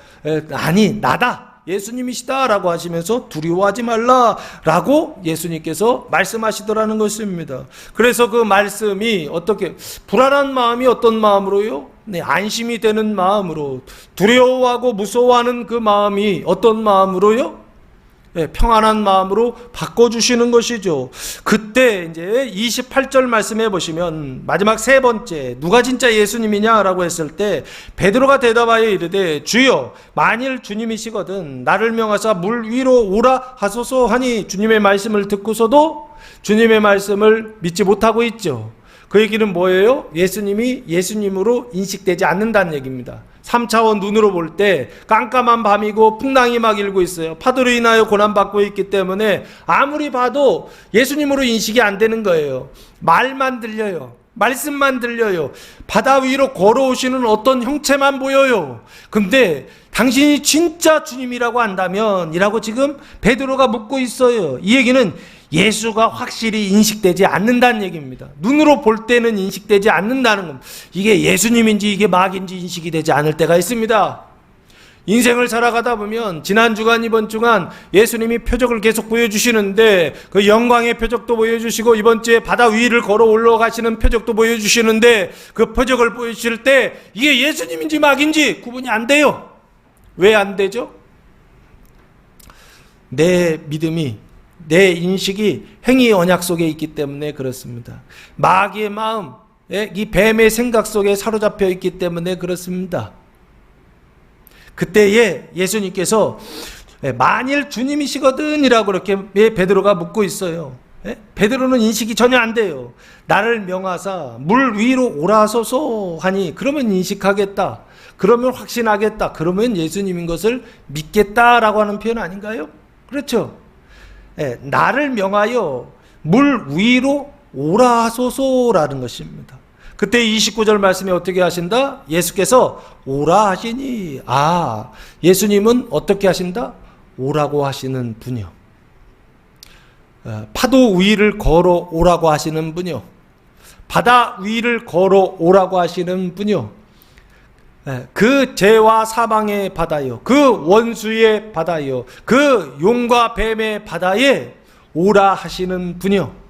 Speaker 1: 아니 나다, 예수님이시다 라고 하시면서 두려워하지 말라라고 예수님께서 말씀하시더라는 것입니다. 그래서 그 말씀이 어떻게, 불안한 마음이 어떤 마음으로요? 네, 안심이 되는 마음으로, 두려워하고 무서워하는 그 마음이 어떤 마음으로요? 네, 평안한 마음으로 바꿔주시는 것이죠. 그때 이제 28절 말씀해 보시면 마지막 세 번째, 누가 진짜 예수님이냐라고 했을 때 베드로가 대답하여 이르되 주여, 만일 주님이시거든 나를 명하사 물 위로 오라 하소서 하니, 주님의 말씀을 듣고서도 주님의 말씀을 믿지 못하고 있죠. 그 얘기는 뭐예요? 예수님이 예수님으로 인식되지 않는다는 얘기입니다. 3차원 눈으로 볼 때 깜깜한 밤이고 풍랑이 막 일고 있어요. 파도로 인하여 고난받고 있기 때문에 아무리 봐도 예수님으로 인식이 안 되는 거예요. 말만 들려요. 말씀만 들려요. 바다 위로 걸어오시는 어떤 형체만 보여요. 근데 당신이 진짜 주님이라고 한다면 이라고 지금 베드로가 묻고 있어요. 이 얘기는 예수가 확실히 인식되지 않는다는 얘기입니다. 눈으로 볼 때는 인식되지 않는다는 겁니다. 이게 예수님인지 이게 마귀인지 인식이 되지 않을 때가 있습니다. 인생을 살아가다 보면 지난 주간 이번 주간 예수님이 표적을 계속 보여주시는데, 그 영광의 표적도 보여주시고 이번 주에 바다 위를 걸어 올라가시는 표적도 보여주시는데, 그 표적을 보여주실 때 이게 예수님인지 마귀인지 구분이 안 돼요. 왜 안 되죠? 내 믿음이, 내 인식이 행위 언약 속에 있기 때문에 그렇습니다. 마귀의 마음, 이 뱀의 생각 속에 사로잡혀 있기 때문에 그렇습니다. 그때에 예수님께서 만일 주님이시거든 이라고 그렇게 베드로가 묻고 있어요. 베드로는 인식이 전혀 안 돼요. 나를 명하사 물 위로 오라소서 하니, 그러면 인식하겠다, 그러면 확신하겠다, 그러면 예수님인 것을 믿겠다라고 하는 표현 아닌가요? 그렇죠? 나를 명하여 물 위로 오라 하소서라는 것입니다. 그때 29절 말씀에 어떻게 하신다? 예수께서 오라 하시니, 예수님은 어떻게 하신다? 오라고 하시는 분이요. 파도 위를 걸어 오라고 하시는 분이요. 바다 위를 걸어 오라고 하시는 분이요. 그 죄와 사망의 바다요, 그 원수의 바다요, 그 용과 뱀의 바다에 오라 하시는 분이요.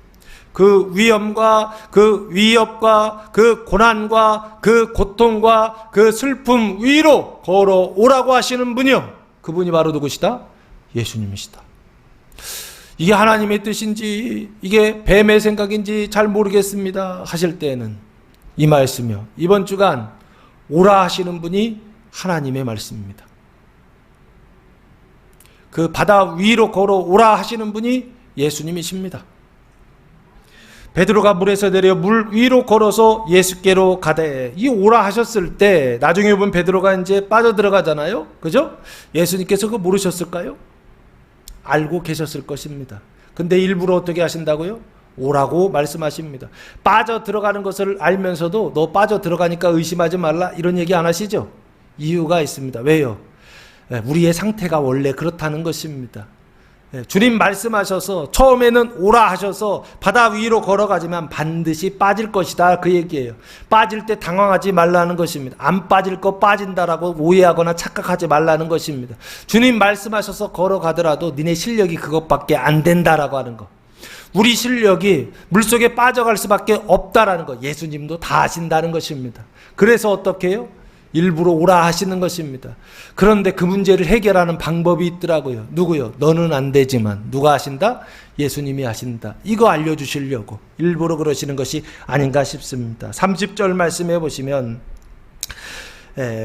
Speaker 1: 그 위험과 그 위협과 그 고난과 그 고통과 그 슬픔 위로 걸어 오라고 하시는 분이요. 그분이 바로 누구시다? 예수님이시다. 이게 하나님의 뜻인지 이게 뱀의 생각인지 잘 모르겠습니다 하실 때에는 이 말씀이요, 이번 주간 오라 하시는 분이 하나님의 말씀입니다. 그 바다 위로 걸어 오라 하시는 분이 예수님이십니다. 베드로가 물에서 내려 물 위로 걸어서 예수께로 가되, 이 오라 하셨을 때 나중에 보면 베드로가 이제 빠져 들어가잖아요. 그죠? 예수님께서 그거 모르셨을까요? 알고 계셨을 것입니다. 근데 일부러 어떻게 하신다고요? 오라고 말씀하십니다. 빠져 들어가는 것을 알면서도 너 빠져 들어가니까 의심하지 말라 이런 얘기 안 하시죠? 이유가 있습니다. 왜요? 우리의 상태가 원래 그렇다는 것입니다. 주님 말씀하셔서 처음에는 오라 하셔서 바다 위로 걸어가지만 반드시 빠질 것이다 그 얘기예요. 빠질 때 당황하지 말라는 것입니다. 안 빠질 거 빠진다라고 오해하거나 착각하지 말라는 것입니다. 주님 말씀하셔서 걸어가더라도 니네 실력이 그것밖에 안 된다라고 하는 거, 우리 실력이 물속에 빠져갈 수밖에 없다라는 거 예수님도 다 아신다는 것입니다. 그래서 어떻게 해요? 일부러 오라 하시는 것입니다. 그런데 그 문제를 해결하는 방법이 있더라고요. 누구요? 너는 안 되지만 누가 하신다? 예수님이 하신다. 이거 알려주시려고 일부러 그러시는 것이 아닌가 싶습니다. 30절 말씀해 보시면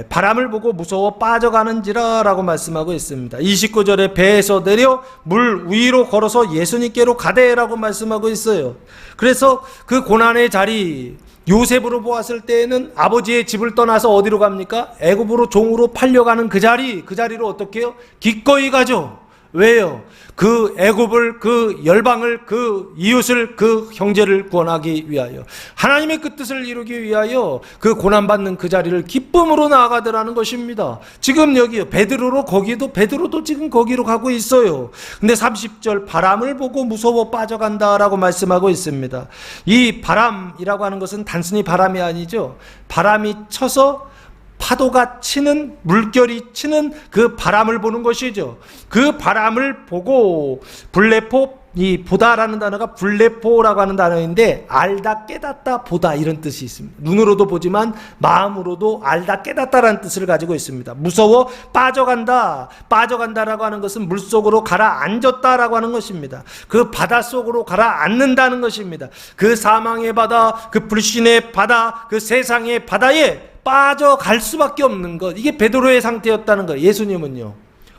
Speaker 1: 바람을 보고 무서워 빠져가는지라 라고 말씀하고 있습니다. 29절에 배에서 내려 물 위로 걸어서 예수님께로 가되라고 말씀하고 있어요. 그래서 그 고난의 자리, 요셉으로 보았을 때에는 아버지의 집을 떠나서 어디로 갑니까? 애굽으로 종으로 팔려가는 그 자리로 어떻게 해요? 기꺼이 가죠. 왜요? 그 애굽을, 그 열방을, 그 이웃을, 그 형제를 구원하기 위하여, 하나님의 그 뜻을 이루기 위하여 그 고난받는 그 자리를 기쁨으로 나아가더라는 것입니다. 지금 여기요, 베드로도 지금 거기로 가고 있어요. 근데 30절, 바람을 보고 무서워 빠져간다라고 말씀하고 있습니다. 이 바람이라고 하는 것은 단순히 바람이 아니죠. 바람이 쳐서 파도가 치는, 물결이 치는 그 바람을 보는 것이죠. 그 바람을 보고, 이 보다라는 단어가 블레포라고 하는 단어인데, 알다, 깨닫다, 보다, 이런 뜻이 있습니다. 눈으로도 보지만 마음으로도 알다, 깨닫다라는 뜻을 가지고 있습니다. 무서워 빠져간다라고 하는 것은 물속으로 가라앉았다라고 하는 것입니다. 그 바닷속으로 가라앉는다는 것입니다. 그 사망의 바다, 그 불신의 바다, 그 세상의 바다에 빠져갈 수밖에 없는 것, 이게 베드로의 상태였다는 거예요. 예수님은요,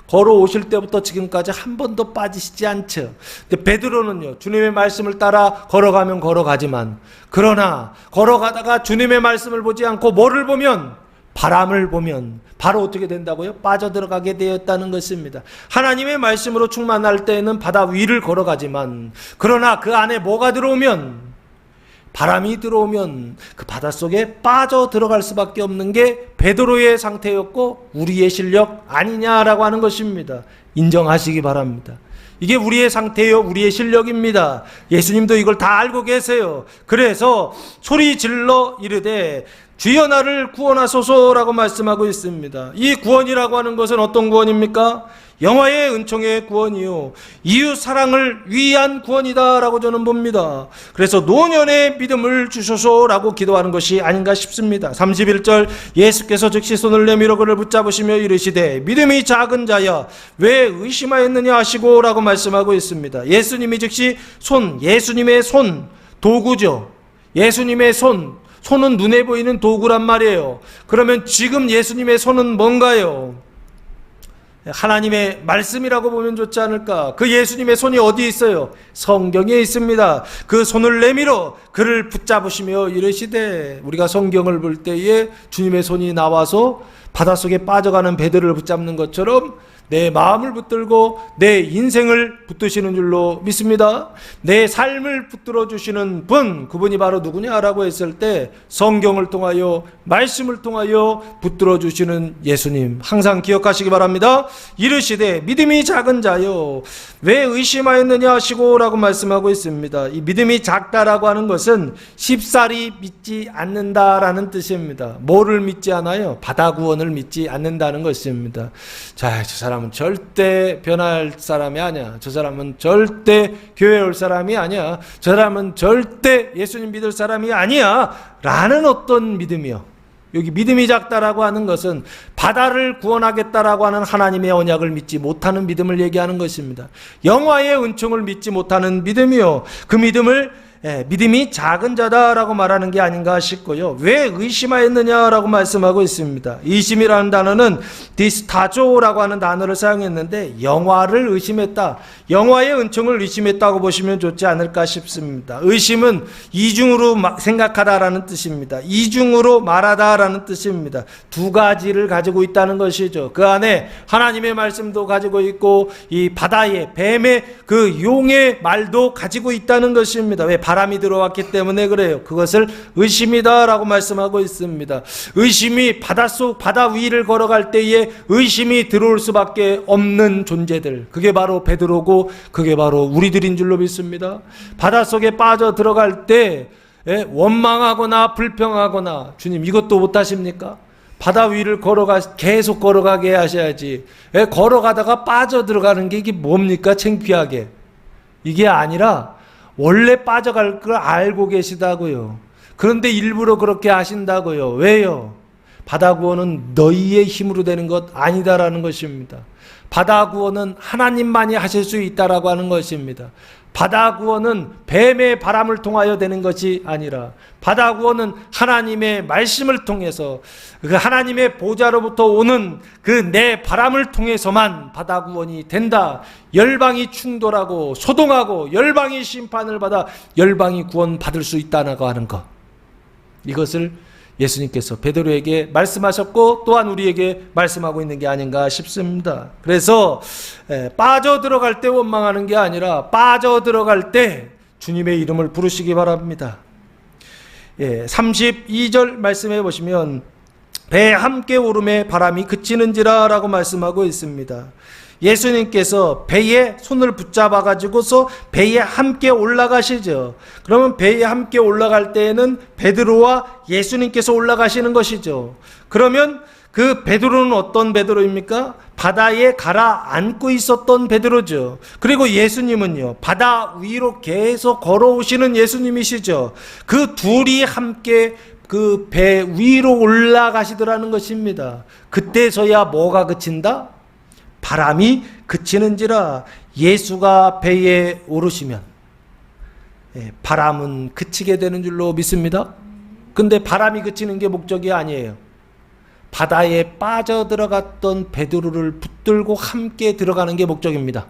Speaker 1: 걸어오실 때부터 지금까지 한 번도 빠지시지 않죠. 근데 베드로는요, 주님의 말씀을 따라 걸어가면 걸어가지만, 그러나 걸어가다가 주님의 말씀을 보지 않고 뭐를 보면, 바람을 보면 바로 어떻게 된다고요? 빠져들어가게 되었다는 것입니다. 하나님의 말씀으로 충만할 때에는 바다 위를 걸어가지만, 그러나 그 안에 뭐가 들어오면, 바람이 들어오면 그 바닷속에 빠져 들어갈 수밖에 없는 게 베드로의 상태였고 우리의 실력 아니냐라고 하는 것입니다. 인정하시기 바랍니다. 이게 우리의 상태요, 우리의 실력입니다. 예수님도 이걸 다 알고 계세요. 그래서 소리 질러 이르되 주여 나를 구원하소서라고 말씀하고 있습니다. 이 구원이라고 하는 것은 어떤 구원입니까? 영화의 은총의 구원이요, 이웃 사랑을 위한 구원이다라고 저는 봅니다. 그래서 노년의 믿음을 주소서라고 기도하는 것이 아닌가 싶습니다. 31절, 예수께서 즉시 손을 내밀어 그를 붙잡으시며 이르시되 믿음이 작은 자야 왜 의심하였느냐 하시고 라고 말씀하고 있습니다. 예수님이 즉시 예수님의 손, 도구죠. 예수님의 손은 눈에 보이는 도구란 말이에요. 그러면 지금 예수님의 손은 뭔가요? 하나님의 말씀이라고 보면 좋지 않을까? 그 예수님의 손이 어디에 있어요? 성경에 있습니다. 그 손을 내밀어 그를 붙잡으시며 이르시되, 우리가 성경을 볼 때에 주님의 손이 나와서 바닷속에 빠져가는 베드로를 붙잡는 것처럼 내 마음을 붙들고 내 인생을 붙드시는 줄로 믿습니다. 내 삶을 붙들어 주시는 분, 그분이 바로 누구냐라고 했을 때 성경을 통하여, 말씀을 통하여 붙들어 주시는 예수님, 항상 기억하시기 바랍니다. 이르시되 믿음이 작은 자요 왜 의심하였느냐 하시고 라고 말씀하고 있습니다. 이 믿음이 작다라고 하는 것은 쉽사리 믿지 않는다라는 뜻입니다. 뭐를 믿지 않아요? 바다 구원을 믿지 않는다는 것입니다. 자, 저 사람은 절대 변할 사람이 아니야. 저 사람은 절대 교회 올 사람이 아니야. 저 사람은 절대 예수님 믿을 사람이 아니야 라는 어떤 믿음이요. 여기 믿음이 작다라고 하는 것은 바다를 구원하겠다라고 하는 하나님의 언약을 믿지 못하는 믿음을 얘기하는 것입니다. 영화의 은총을 믿지 못하는 믿음이요, 그 믿음이 작은 자다라고 말하는 게 아닌가 싶고요. 왜 의심하였느냐라고 말씀하고 있습니다. 의심이라는 단어는 디스타조라고 하는 단어를 사용했는데, 영화를 의심했다, 영화의 은총을 의심했다고 보시면 좋지 않을까 싶습니다. 의심은 이중으로 생각하다라는 뜻입니다. 이중으로 말하다라는 뜻입니다. 두 가지를 가지고 있다는 것이죠. 그 안에 하나님의 말씀도 가지고 있고 이 바다의 뱀의 그 용의 말도 가지고 있다는 것입니다. 왜? 바람이 들어왔기 때문에 그래요. 그것을 의심이다라고 말씀하고 있습니다. 의심이 바다 위를 걸어갈 때에 의심이 들어올 수밖에 없는 존재들, 그게 바로 베드로고 그게 바로 우리들인 줄로 믿습니다. 바닷속에 빠져 들어갈 때 원망하거나 불평하거나, 주님 이것도 못하십니까? 바다 위를 계속 걸어가게 하셔야지. 걸어가다가 빠져 들어가는 게 이게 뭡니까? 창피하게. 이게 아니라 원래 빠져갈 걸 알고 계시다고요. 그런데 일부러 그렇게 하신다고요. 왜요? 바다 구원은 너희의 힘으로 되는 것 아니다라는 것입니다. 바다 구원은 하나님만이 하실 수 있다라고 하는 것입니다. 바다 구원은 뱀의 바람을 통하여 되는 것이 아니라 바다 구원은 하나님의 말씀을 통해서 그 하나님의 보좌로부터 오는 그 내 바람을 통해서만 바다 구원이 된다. 열방이 충돌하고 소동하고 열방이 심판을 받아 열방이 구원받을 수 있다고 하는 것. 이것을 예수님께서 베드로에게 말씀하셨고 또한 우리에게 말씀하고 있는 게 아닌가 싶습니다. 그래서 빠져들어갈 때 원망하는 게 아니라 빠져들어갈 때 주님의 이름을 부르시기 바랍니다. 32절 말씀해 보시면 배에 함께 오름에 바람이 그치는지라 라고 말씀하고 있습니다. 예수님께서 배에 손을 붙잡아 가지고서 배에 함께 올라가시죠. 그러면 배에 함께 올라갈 때에는 베드로와 예수님께서 올라가시는 것이죠. 그러면 그 베드로는 어떤 베드로입니까? 바다에 가라앉고 있었던 베드로죠. 그리고 예수님은요, 바다 위로 계속 걸어오시는 예수님이시죠. 그 둘이 함께 그 배 위로 올라가시더라는 것입니다. 그때서야 뭐가 그친다? 바람이 그치는지라. 예수가 배에 오르시면 바람은 그치게 되는 줄로 믿습니다. 근데 바람이 그치는 게 목적이 아니에요. 바다에 빠져들어갔던 베드로를 붙들고 함께 들어가는 게 목적입니다.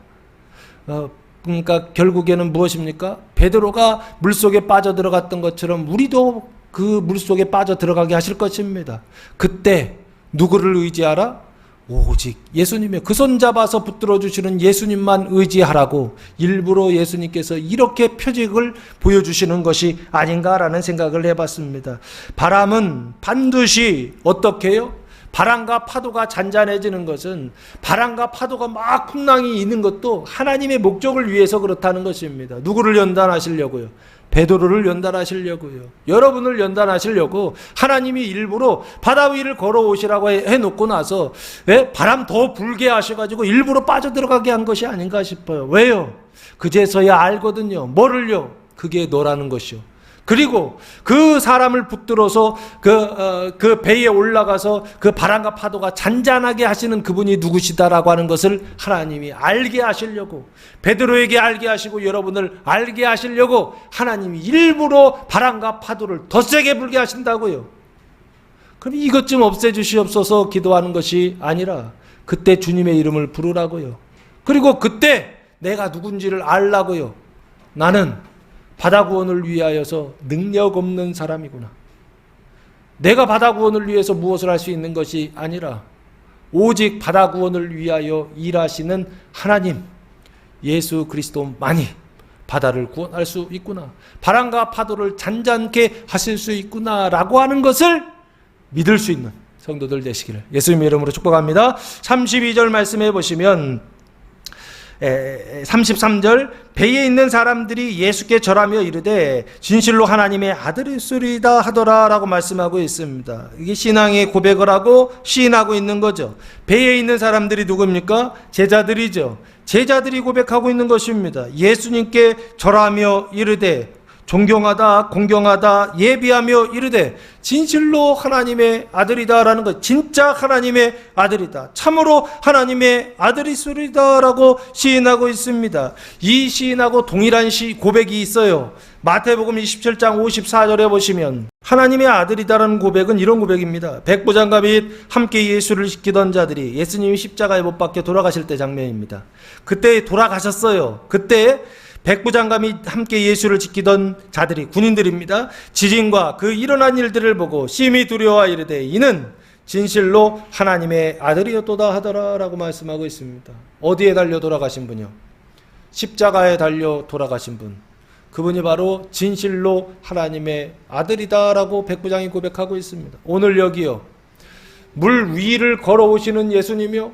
Speaker 1: 그러니까 결국에는 무엇입니까? 베드로가 물속에 빠져들어갔던 것처럼 우리도 그 물속에 빠져들어가게 하실 것입니다. 그때 누구를 의지하라? 오직 예수님의 그 손 잡아서 붙들어 주시는 예수님만 의지하라고 일부러 예수님께서 이렇게 표적을 보여주시는 것이 아닌가라는 생각을 해봤습니다. 바람은 반드시 어떻게 해요? 바람과 파도가 잔잔해지는 것은 바람과 파도가 막 풍랑이 있는 것도 하나님의 목적을 위해서 그렇다는 것입니다. 누구를 연단하시려고요? 베드로를 연단하시려고요. 여러분을 연단하시려고 하나님이 일부러 바다 위를 걸어오시라고 해놓고 나서 바람 더 불게 하셔가지고 일부러 빠져들어가게 한 것이 아닌가 싶어요. 왜요? 그제서야 알거든요. 뭐를요? 그게 너라는 것이요. 그리고 그 사람을 붙들어서 그 배에 올라가서 그 바람과 파도가 잔잔하게 하시는 그분이 누구시다라고 하는 것을 하나님이 알게 하시려고, 베드로에게 알게 하시고 여러분을 알게 하시려고 하나님이 일부러 바람과 파도를 더 세게 불게 하신다고요. 그럼 이것 좀 없애주시옵소서 기도하는 것이 아니라 그때 주님의 이름을 부르라고요. 그리고 그때 내가 누군지를 알라고요. 나는 바다 구원을 위하여서 능력 없는 사람이구나. 내가 바다 구원을 위해서 무엇을 할 수 있는 것이 아니라 오직 바다 구원을 위하여 일하시는 하나님 예수 그리스도만이 바다를 구원할 수 있구나. 바람과 파도를 잔잔케 하실 수 있구나 라고 하는 것을 믿을 수 있는 성도들 되시기를 예수님의 이름으로 축복합니다. 32절 말씀해 보시면 33절 배에 있는 사람들이 예수께 절하며 이르되 진실로 하나님의 아들이시리다 하더라 라고 말씀하고 있습니다. 이게 신앙의 고백을 하고 시인하고 있는 거죠. 배에 있는 사람들이 누굽니까? 제자들이죠. 제자들이 고백하고 있는 것입니다. 예수님께 절하며 이르되 존경하다 공경하다 예비하며 이르되 진실로 하나님의 아들이다라는 것, 진짜 하나님의 아들이다, 참으로 하나님의 아들이시리다라고 시인하고 있습니다. 이 시인하고 동일한 고백이 있어요. 마태복음 27장 54절에 보시면 하나님의 아들이다라는 고백은 이런 고백입니다. 백부장가 및 함께 예수를 지키던 자들이 예수님이 십자가에 못 박혀 돌아가실 때 장면입니다. 그때 돌아가셨어요. 그때 백부장과 및 함께 예수를 지키던 자들이, 군인들입니다, 지진과 그 일어난 일들을 보고 심히 두려워 이르되 이는 진실로 하나님의 아들이었도다 하더라 라고 말씀하고 있습니다. 어디에 달려 돌아가신 분이요? 십자가에 달려 돌아가신 분, 그분이 바로 진실로 하나님의 아들이다 라고 백부장이 고백하고 있습니다. 오늘 여기요, 물 위를 걸어오시는 예수님이요,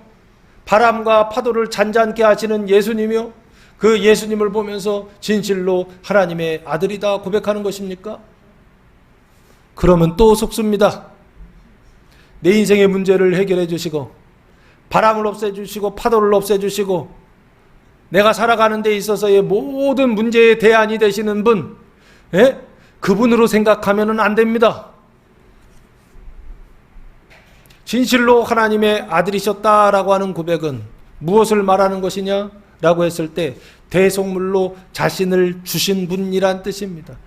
Speaker 1: 바람과 파도를 잔잔케 하시는 예수님이요, 그 예수님을 보면서 진실로 하나님의 아들이다 고백하는 것입니까? 그러면 또 속습니다. 내 인생의 문제를 해결해 주시고 바람을 없애주시고 파도를 없애주시고 내가 살아가는 데 있어서의 모든 문제의 대안이 되시는 분, 그분으로 생각하면 안 됩니다. 진실로 하나님의 아들이셨다라고 하는 고백은 무엇을 말하는 것이냐? 라고 했을 때 대속물로 자신을 주신 분이란 뜻입니다.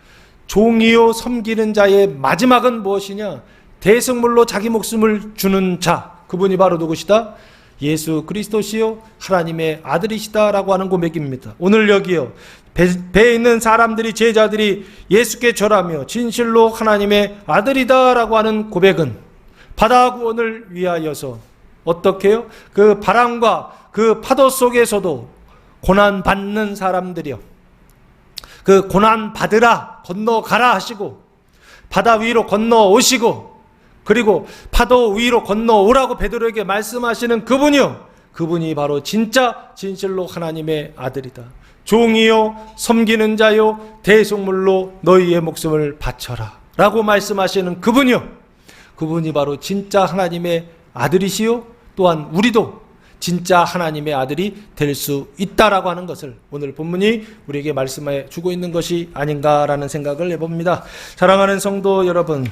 Speaker 1: 종이요 섬기는 자의 마지막은 무엇이냐? 대속물로 자기 목숨을 주는 자, 그분이 바로 누구시다? 예수 그리스도시요 하나님의 아들이시다라고 하는 고백입니다. 오늘 여기요 배에 있는 사람들이, 제자들이 예수께 절하며 진실로 하나님의 아들이다라고 하는 고백은 바다 구원을 위하여서 어떻게 해요? 그 바람과 그 파도 속에서도 고난받는 사람들이요, 그 고난 받으라, 건너가라 하시고 바다 위로 건너오시고 그리고 파도 위로 건너오라고 베드로에게 말씀하시는 그분이요, 그분이 바로 진짜 진실로 하나님의 아들이다. 종이요 섬기는 자요 대속물로 너희의 목숨을 바쳐라 라고 말씀하시는 그분이요, 그분이 바로 진짜 하나님의 아들이시요, 또한 우리도 진짜 하나님의 아들이 될 수 있다라고 하는 것을 오늘 본문이 우리에게 말씀해 주고 있는 것이 아닌가라는 생각을 해봅니다. 사랑하는 성도 여러분,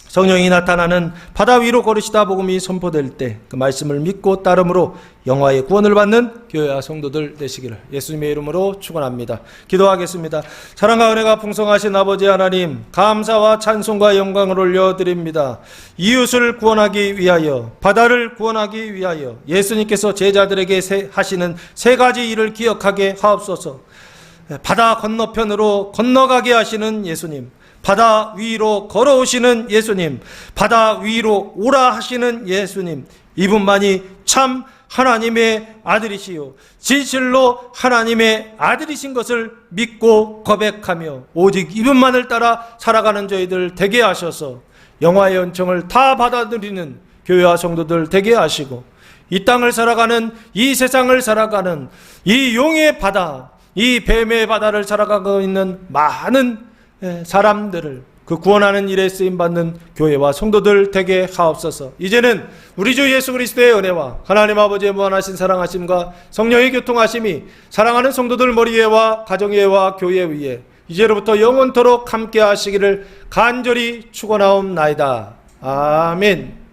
Speaker 1: 성령이 나타나는 바다 위로 걸으시다 복음이 선포될 때 그 말씀을 믿고 따름으로 영화의 구원을 받는 교회와 성도들 되시기를 예수님의 이름으로 축원합니다. 기도하겠습니다. 사랑과 은혜가 풍성하신 아버지 하나님, 감사와 찬송과 영광을 올려드립니다. 이웃을 구원하기 위하여, 바다를 구원하기 위하여 예수님께서 제자들에게 하시는 세 가지 일을 기억하게 하옵소서. 바다 건너편으로 건너가게 하시는 예수님, 바다 위로 걸어오시는 예수님, 바다 위로 오라 하시는 예수님, 이분만이 참 하나님의 아들이시요 진실로 하나님의 아들이신 것을 믿고 고백하며 오직 이분만을 따라 살아가는 저희들 되게 하셔서 영화의 은총을 다 받아들이는 교회와 성도들 되게 하시고 이 땅을 살아가는, 이 세상을 살아가는 이 용의 바다, 이 뱀의 바다를 살아가고 있는 많은 사람들을 그 구원하는 일에 쓰임받는 교회와 성도들 되게 하옵소서. 이제는 우리 주 예수 그리스도의 은혜와 하나님 아버지의 무한하신 사랑하심과 성령의 교통하심이 사랑하는 성도들 머리 위에와 가정 위에와 교회 위에 이제로부터 영원토록 함께 하시기를 간절히 축원하옵나이다. 아멘.